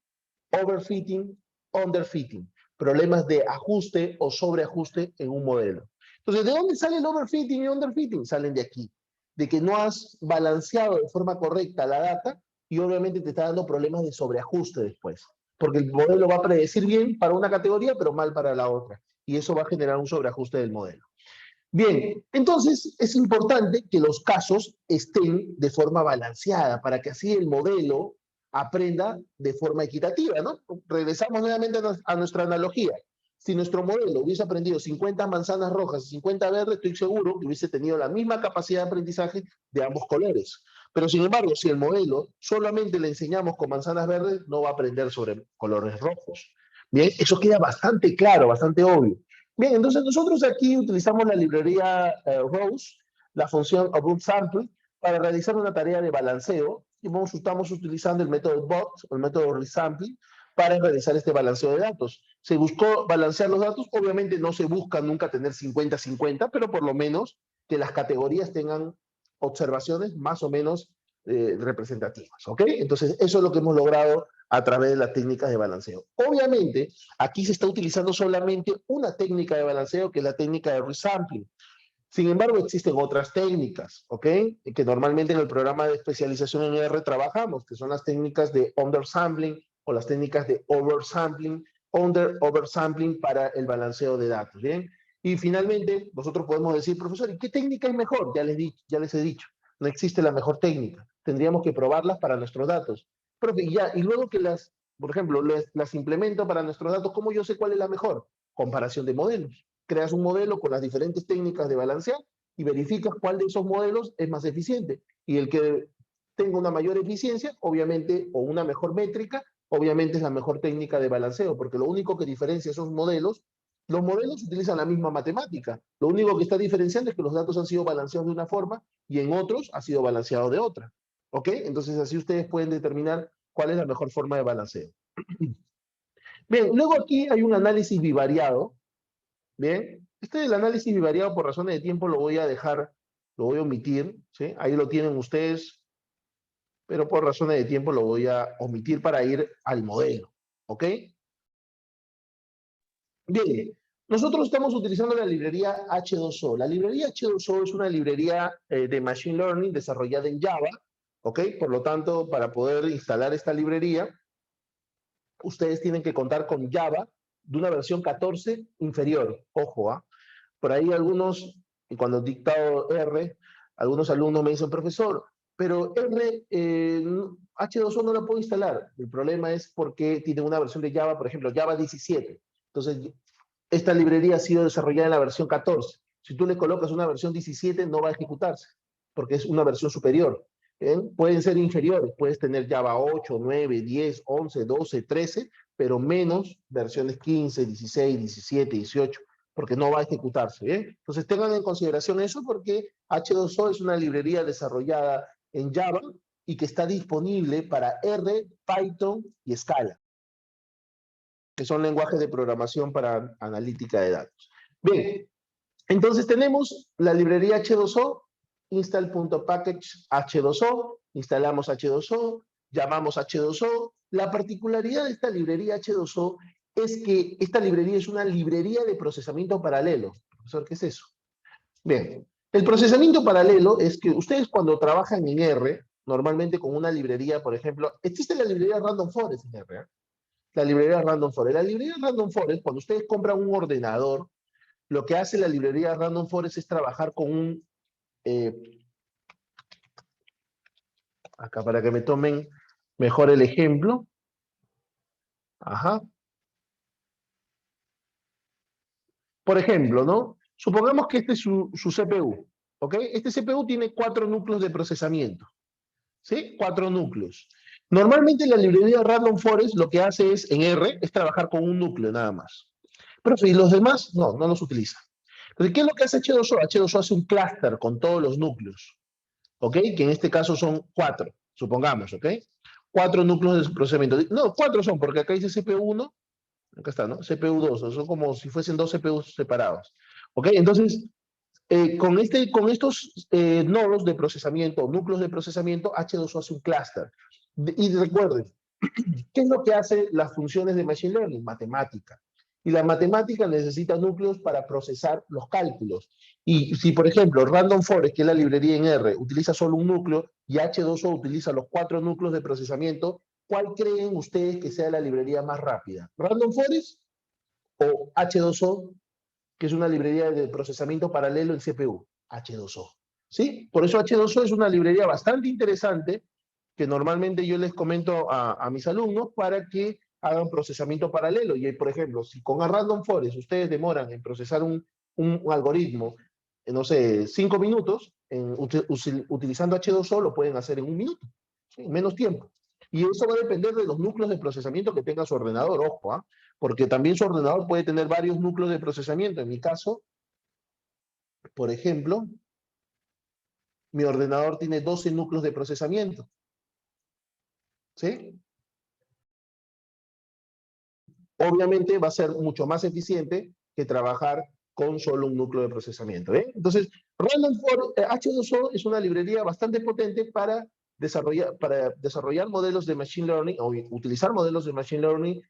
Overfitting, underfitting. Problemas de ajuste o sobreajuste en un modelo. Entonces, ¿de dónde sale el overfitting y underfitting? Salen de aquí. De que no has balanceado de forma correcta la data y obviamente te está dando problemas de sobreajuste después. Porque el modelo va a predecir bien para una categoría, pero mal para la otra. Y eso va a generar un sobreajuste del modelo. Bien, entonces es importante que los casos estén de forma balanceada para que así el modelo aprenda de forma equitativa, ¿no? Regresamos nuevamente a nuestra analogía. Si nuestro modelo hubiese aprendido 50 manzanas rojas y 50 verdes, estoy seguro que hubiese tenido la misma capacidad de aprendizaje de ambos colores. Pero sin embargo, si el modelo solamente le enseñamos con manzanas verdes, no va a aprender sobre colores rojos. Bien, eso queda bastante claro, bastante obvio. Bien, entonces nosotros aquí utilizamos la librería Rose, la función Sample, para realizar una tarea de balanceo y estamos utilizando el método BOT, el método resampling, para realizar este balanceo de datos. Se buscó balancear los datos, obviamente no se busca nunca tener 50-50, pero por lo menos que las categorías tengan observaciones más o menos representativas, ¿ok? Entonces eso es lo que hemos logrado a través de las técnicas de balanceo. Obviamente, aquí se está utilizando solamente una técnica de balanceo, que es la técnica de resampling. Sin embargo, existen otras técnicas, ¿ok? Que normalmente en el programa de especialización en R trabajamos, que son las técnicas de undersampling o las técnicas de oversampling, oversampling para el balanceo de datos, ¿bien? Y finalmente, nosotros podemos decir, profesor, ¿y qué técnica es mejor? Ya les he dicho, no existe la mejor técnica. Tendríamos que probarlas para nuestros datos. Profe, y luego que por ejemplo, las implemento para nuestros datos, ¿cómo yo sé cuál es la mejor? Comparación de modelos. Creas un modelo con las diferentes técnicas de balancear y verificas cuál de esos modelos es más eficiente. Y el que tenga una mayor eficiencia, obviamente, o una mejor métrica, obviamente es la mejor técnica de balanceo, porque lo único que diferencia esos modelos, los modelos utilizan la misma matemática. Lo único que está diferenciando es que los datos han sido balanceados de una forma y en otros ha sido balanceado de otra. ¿Ok? Entonces así ustedes pueden determinar cuál es la mejor forma de balanceo. Bien, luego aquí hay un análisis bivariado. Bien, este del análisis bivariado por razones de tiempo lo voy a dejar, lo voy a omitir, ¿sí? Ahí lo tienen ustedes, pero por razones de tiempo lo voy a omitir para ir al modelo, ¿ok? Bien, Nosotros estamos utilizando la librería H2O. La librería H2O es una librería de Machine Learning desarrollada en Java, ¿ok? Por lo tanto, para poder instalar esta librería, ustedes tienen que contar con Java de una versión 14 inferior. Ojo, ¿ah? Por ahí algunos, y cuando he dictado R, algunos alumnos me dicen, profesor, pero R, H2O no la puedo instalar. El problema es porque tiene una versión de Java, por ejemplo, Java 17. Entonces, esta librería ha sido desarrollada en la versión 14. Si tú le colocas una versión 17, no va a ejecutarse, porque es una versión superior. Pueden ser inferiores, puedes tener Java 8, 9, 10, 11, 12, 13, pero menos versiones 15, 16, 17, 18, porque no va a ejecutarse. Entonces tengan en consideración eso porque H2O es una librería desarrollada en Java y que está disponible para R, Python y Scala, que son lenguajes de programación para analítica de datos. Bien, entonces tenemos la librería H2O, install.package H2O, instalamos H2O, llamamos H2O. La particularidad de esta librería H2O es que esta librería es una librería de procesamiento paralelo. Profesor, ¿qué es eso? Bien, el procesamiento paralelo es que ustedes cuando trabajan en R, normalmente con una librería, por ejemplo, existe la librería Random Forest en R, la librería Random Forest. La librería Random Forest, cuando ustedes compran un ordenador, lo que hace la librería Random Forest es trabajar con un, acá para que me tomen mejor el ejemplo, ajá. Por ejemplo, ¿no? Supongamos que este es su CPU, ¿ok? Este CPU tiene 4 núcleos de procesamiento, ¿sí? 4 núcleos. Normalmente la librería Random Forest lo que hace es, en R, es trabajar con un núcleo nada más. Pero si los demás, no los utiliza. Entonces, ¿qué es lo que hace H2O? H2O hace un clúster con todos los núcleos, ¿ok? Que en este caso son 4, supongamos, ¿ok? 4 núcleos de procesamiento. No, 4 son, porque acá dice CPU1, acá está, ¿no? CPU2, son como si fuesen dos CPUs separados, ¿ok? Entonces, con estos nodos de procesamiento, núcleos de procesamiento, H2O hace un clúster. Y recuerden, ¿qué es lo que hace las funciones de Machine Learning? Matemática. Y la matemática necesita núcleos para procesar los cálculos. Y si, por ejemplo, Random Forest, que es la librería en R, utiliza solo un núcleo y H2O utiliza los 4 núcleos de procesamiento, ¿cuál creen ustedes que sea la librería más rápida? ¿Random Forest o H2O, que es una librería de procesamiento paralelo en CPU? H2O. ¿Sí? Por eso H2O es una librería bastante interesante que normalmente yo les comento a mis alumnos para que hagan procesamiento paralelo. Y, por ejemplo, si con a Random Forest ustedes demoran en procesar un algoritmo, no sé, 5 minutos, utilizando H2O lo pueden hacer en 1 minuto, ¿sí? En menos tiempo. Y eso va a depender de los núcleos de procesamiento que tenga su ordenador, ojo, ¿ah? Porque también su ordenador puede tener varios núcleos de procesamiento. En mi caso, por ejemplo, mi ordenador tiene 12 núcleos de procesamiento, ¿sí? Obviamente va a ser mucho más eficiente que trabajar con solo un núcleo de procesamiento. Entonces, H2O es una librería bastante potente para desarrollar modelos de Machine Learning o utilizar modelos de Machine Learning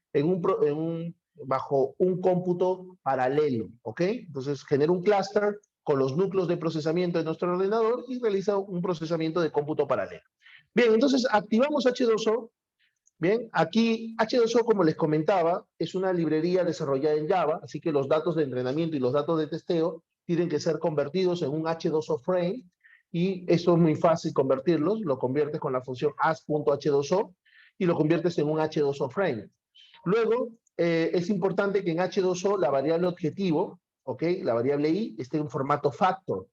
bajo un cómputo paralelo, ¿ok? Entonces, genera un clúster con los núcleos de procesamiento de nuestro ordenador y realiza un procesamiento de cómputo paralelo. Bien, entonces activamos H2O. Bien, aquí H2O, como les comentaba, es una librería desarrollada en Java, así que los datos de entrenamiento y los datos de testeo tienen que ser convertidos en un H2O frame, y eso es muy fácil convertirlos, lo conviertes con la función as.h2o y lo conviertes en un H2O frame. Luego, es importante que en H2O la variable objetivo, ¿ok? La variable i, esté en formato factor.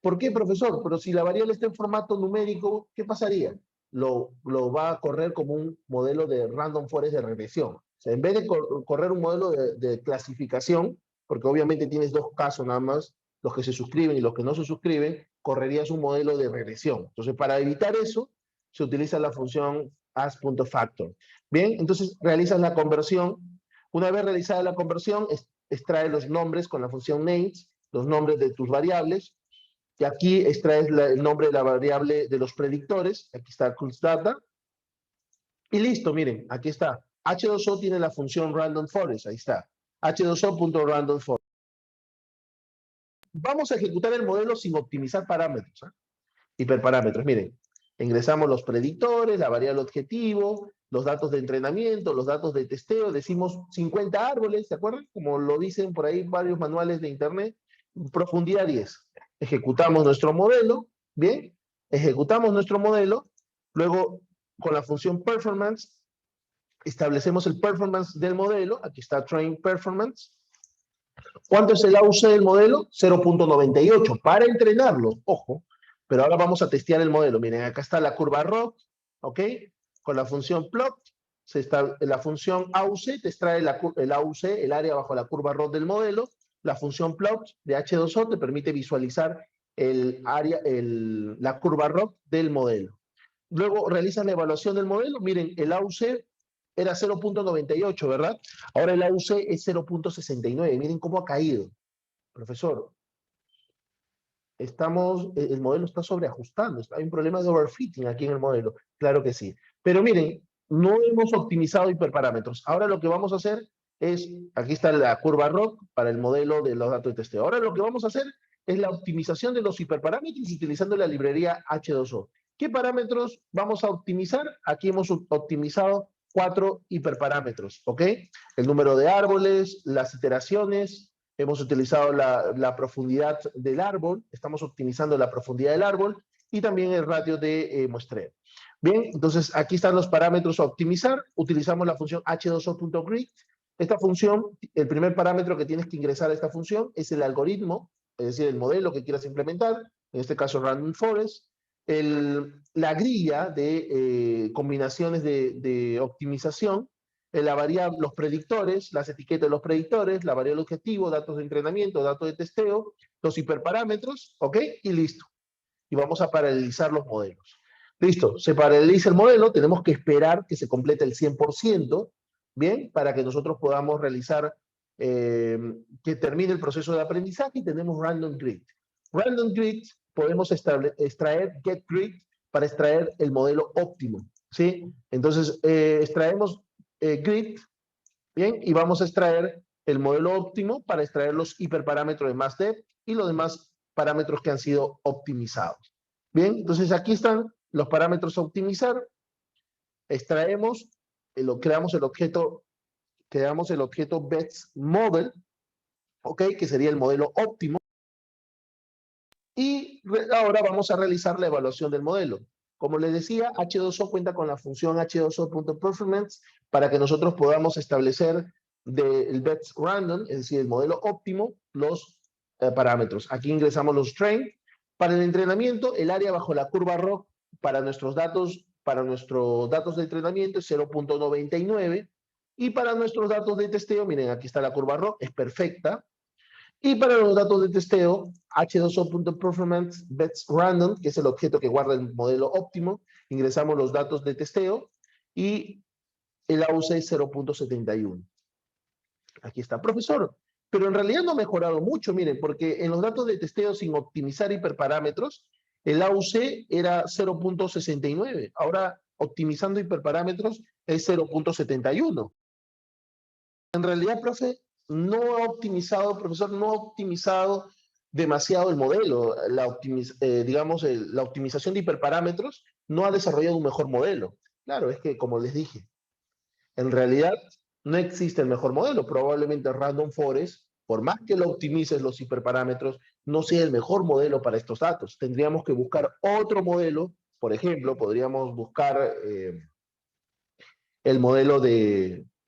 ¿Por qué, profesor? Pero si la variable está en formato numérico, ¿qué pasaría? Lo va a correr como un modelo de random forest de regresión. O sea, en vez de correr un modelo de clasificación, porque obviamente tienes dos casos nada más, los que se suscriben y los que no se suscriben, correrías un modelo de regresión. Entonces, para evitar eso, se utiliza la función as.factor. Bien, entonces realizas la conversión. Una vez realizada la conversión, extrae los nombres con la función names, los nombres de tus variables, y aquí extraes el nombre de la variable de los predictores, aquí está constata, y listo, miren, aquí está. H2O tiene la función random forest, ahí está. H2O.randomForest. Vamos a ejecutar el modelo sin optimizar parámetros, ¿eh? Hiperparámetros, miren, ingresamos los predictores, la variable objetivo, los datos de entrenamiento, los datos de testeo, decimos 50 árboles, ¿se acuerdan? Como lo dicen por ahí varios manuales de internet, profundidad 10. Ejecutamos nuestro modelo, ¿bien? Ejecutamos nuestro modelo, luego con la función performance establecemos el performance del modelo, aquí está train performance. ¿Cuánto es el AUC del modelo? 0.98 para entrenarlo, ojo, pero ahora vamos a testear el modelo. Miren, acá está la curva ROC, ¿ok? Con la función plot, la función AUC te extrae el AUC, el área bajo la curva ROC del modelo. La función plot de H2O te permite visualizar la curva ROC del modelo. Luego realizas la evaluación del modelo. Miren, el AUC era 0.98, ¿verdad? Ahora el AUC es 0.69. Miren cómo ha caído. Profesor, el modelo está sobreajustando. Hay un problema de overfitting aquí en el modelo. Claro que sí. Pero miren, no hemos optimizado hiperparámetros. Ahora lo que vamos a hacer es, aquí está la curva ROC para el modelo de los datos de testeo. Ahora lo que vamos a hacer es la optimización de los hiperparámetros utilizando la librería H2O. ¿Qué parámetros vamos a optimizar? Aquí hemos optimizado 4 hiperparámetros, ¿ok? El número de árboles, las iteraciones, hemos utilizado la profundidad del árbol, estamos optimizando la profundidad del árbol y también el ratio de muestreo. Bien, entonces aquí están los parámetros a optimizar. Utilizamos la función h2o.grid. Esta función, el primer parámetro que tienes que ingresar a esta función es el algoritmo, es decir, el modelo que quieras implementar, en este caso Random Forest, la grilla de combinaciones de optimización, la variable, los predictores, las etiquetas de los predictores, la variable objetivo, datos de entrenamiento, datos de testeo, los hiperparámetros, ¿ok? Y listo. Y vamos a paralelizar los modelos. Listo, se paraleliza el modelo, tenemos que esperar que se complete el 100%, ¿bien? Para que nosotros podamos realizar, que termine el proceso de aprendizaje y tenemos Random Grid. Random Grid podemos extraer Get Grid para extraer el modelo óptimo, ¿sí? Entonces, extraemos Grid, ¿bien? Y vamos a extraer el modelo óptimo para extraer los hiperparámetros de MassDev y los demás parámetros que han sido optimizados. Bien, entonces aquí están los parámetros a optimizar. Extraemos, creamos el objeto Best Model, ¿ok? Que sería el modelo óptimo. Y ahora vamos a realizar la evaluación del modelo. Como les decía, H2O cuenta con la función h2o.performance para que nosotros podamos establecer del best random, es decir, el modelo óptimo, los parámetros. Aquí ingresamos los train. Para el entrenamiento, el área bajo la curva ROC para nuestros datos de entrenamiento es 0.99 y para nuestros datos de testeo, miren, aquí está la curva ROC, es perfecta. Y para los datos de testeo, h2o.performance bets random, que es el objeto que guarda el modelo óptimo, ingresamos los datos de testeo y el AUC es 0.71. Aquí está, profesor. Pero en realidad no ha mejorado mucho, miren, porque en los datos de testeo sin optimizar hiperparámetros, el AUC era 0.69. Ahora, optimizando hiperparámetros, es 0.71. En realidad, profe, no ha optimizado, profesor, no ha optimizado demasiado el modelo. La optimización de hiperparámetros no ha desarrollado un mejor modelo. Claro, es que, como les dije, en realidad no existe el mejor modelo. Probablemente Random Forest, por más que lo optimices los hiperparámetros, no sea el mejor modelo para estos datos. Tendríamos que buscar otro modelo. Por ejemplo, podríamos buscar el modelo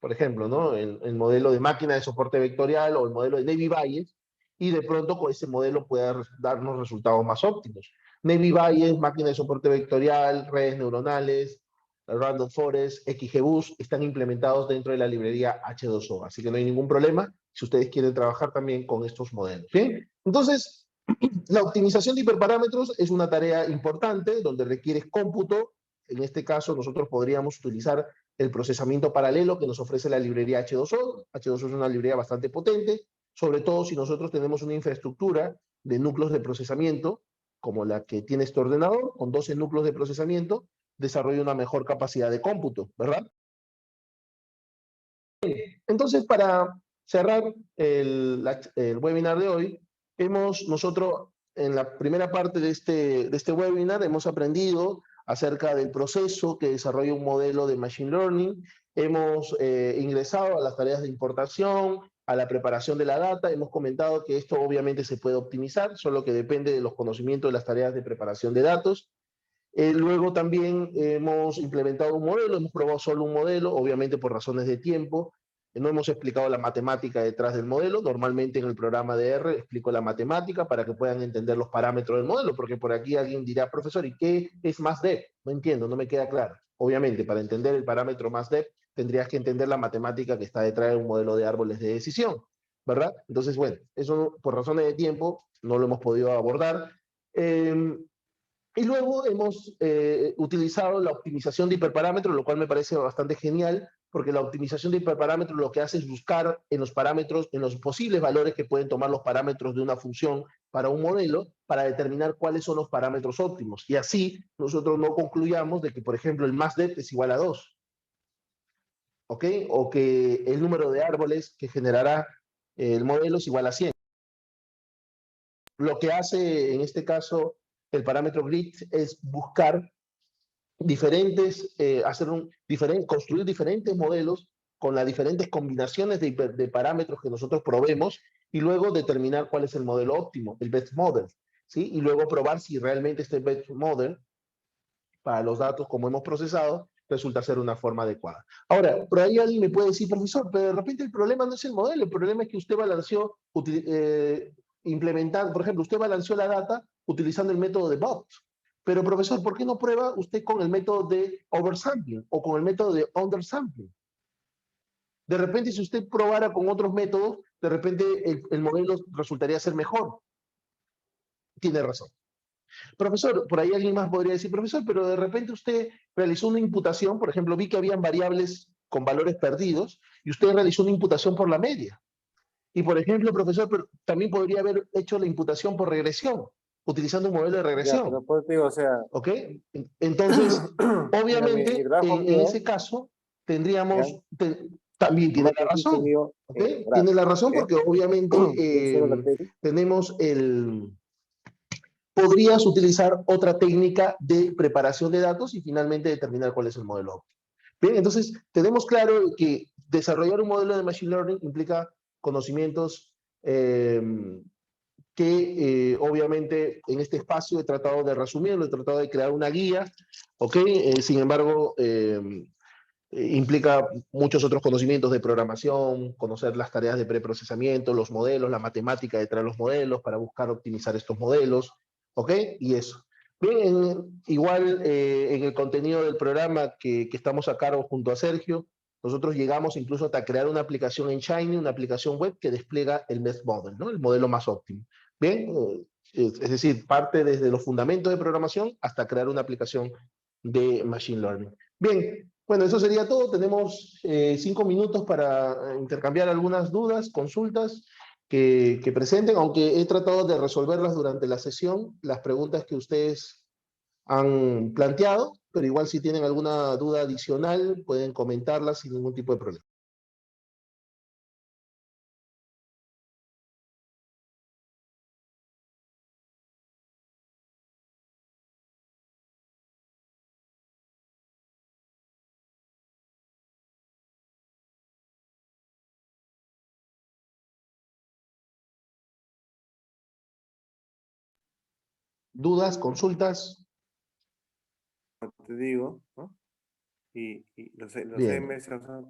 por ejemplo, ¿no? El modelo de máquina de soporte vectorial o el modelo de Navy Bayes, y de pronto con ese modelo pueda darnos resultados más óptimos. Navy Bayes, máquina de soporte vectorial, redes neuronales, Random Forest, XGBoost, están implementados dentro de la librería H2O, así que no hay ningún problema si ustedes quieren trabajar también con estos modelos. ¿Bien? Entonces, la optimización de hiperparámetros es una tarea importante donde requiere cómputo. En este caso, nosotros podríamos utilizar el procesamiento paralelo que nos ofrece la librería H2O. H2O es una librería bastante potente, sobre todo si nosotros tenemos una infraestructura de núcleos de procesamiento, como la que tiene este ordenador, con 12 núcleos de procesamiento, desarrolla una mejor capacidad de cómputo, ¿verdad? Entonces, para cerrar el webinar de hoy, nosotros, en la primera parte de este webinar, hemos aprendido acerca del proceso que desarrolla un modelo de Machine Learning. Hemos ingresado a las tareas de importación, a la preparación de la data. Hemos comentado que esto obviamente se puede optimizar, solo que depende de los conocimientos de las tareas de preparación de datos. Luego también hemos implementado un modelo, hemos probado solo un modelo, obviamente por razones de tiempo. No hemos explicado la matemática detrás del modelo. Normalmente en el programa de R explico la matemática para que puedan entender los parámetros del modelo, porque por aquí alguien dirá, profesor, ¿y qué es MassDep? No entiendo, no me queda claro. Obviamente, para entender el parámetro MassDep, tendrías que entender la matemática que está detrás de un modelo de árboles de decisión, ¿verdad? Entonces, bueno, eso por razones de tiempo no lo hemos podido abordar. Y luego hemos utilizado la optimización de hiperparámetros, lo cual me parece bastante genial, porque la optimización de hiperparámetros lo que hace es buscar en los parámetros, en los posibles valores que pueden tomar los parámetros de una función para un modelo, para determinar cuáles son los parámetros óptimos. Y así nosotros no concluyamos de que, por ejemplo, el MassDep es igual a 2, ¿ok? O que el número de árboles que generará el modelo es igual a 100. Lo que hace en este caso el parámetro grid es buscar diferentes, construir diferentes modelos con las diferentes combinaciones de parámetros que nosotros probemos y luego determinar cuál es el modelo óptimo, el best model, ¿sí? Y luego probar si realmente este best model, para los datos como hemos procesado, resulta ser una forma adecuada. Ahora, por ahí alguien me puede decir, profesor, pero de repente el problema no es el modelo, el problema es que usted balanceó implementando, por ejemplo, usted balanceó la data utilizando el método de Bot. Pero, profesor, ¿por qué no prueba usted con el método de oversampling o con el método de undersampling? De repente, si usted probara con otros métodos, de repente el modelo resultaría ser mejor. Tiene razón. Profesor, por ahí alguien más podría decir, profesor, pero de repente usted realizó una imputación, por ejemplo, vi que habían variables con valores perdidos y usted realizó una imputación por la media. Y, por ejemplo, profesor, pero también podría haber hecho la imputación por regresión, utilizando un modelo de Ya, regresión. pero pues digo, o sea, ¿Ok? Entonces, mira, mi obviamente, grafo en mío, ese caso, ya, tendríamos, también el tiene grafo la justo razón. mío, ¿Ok? Tiene la gráfico, razón ¿ok? porque obviamente Yo solo la tele, tenemos podrías utilizar otra técnica de preparación de datos y finalmente determinar cuál es el modelo óptimo. Bien, entonces tenemos claro que desarrollar un modelo de Machine Learning implica conocimientos eh, que obviamente en este espacio he tratado de resumirlo, he tratado de crear una guía, ¿ok? Sin embargo, implica muchos otros conocimientos de programación, conocer las tareas de preprocesamiento, los modelos, la matemática detrás de los modelos para buscar optimizar estos modelos, ¿ok? Y eso. Bien, igual en el contenido del programa que estamos a cargo junto a Sergio, nosotros llegamos incluso hasta crear una aplicación en Shiny, una aplicación web que despliega el best model, ¿no? El modelo más óptimo. Bien, es decir, parte desde los fundamentos de programación hasta crear una aplicación de Machine Learning. Bien, bueno, eso sería todo. Tenemos 5 minutos para intercambiar algunas dudas, consultas que presenten, aunque he tratado de resolverlas durante la sesión, las preguntas que ustedes han planteado, pero igual si tienen alguna duda adicional, pueden comentarlas sin ningún tipo de problema. ¿Dudas, consultas? te digo, ¿no? Y los Bien. MS, o sea,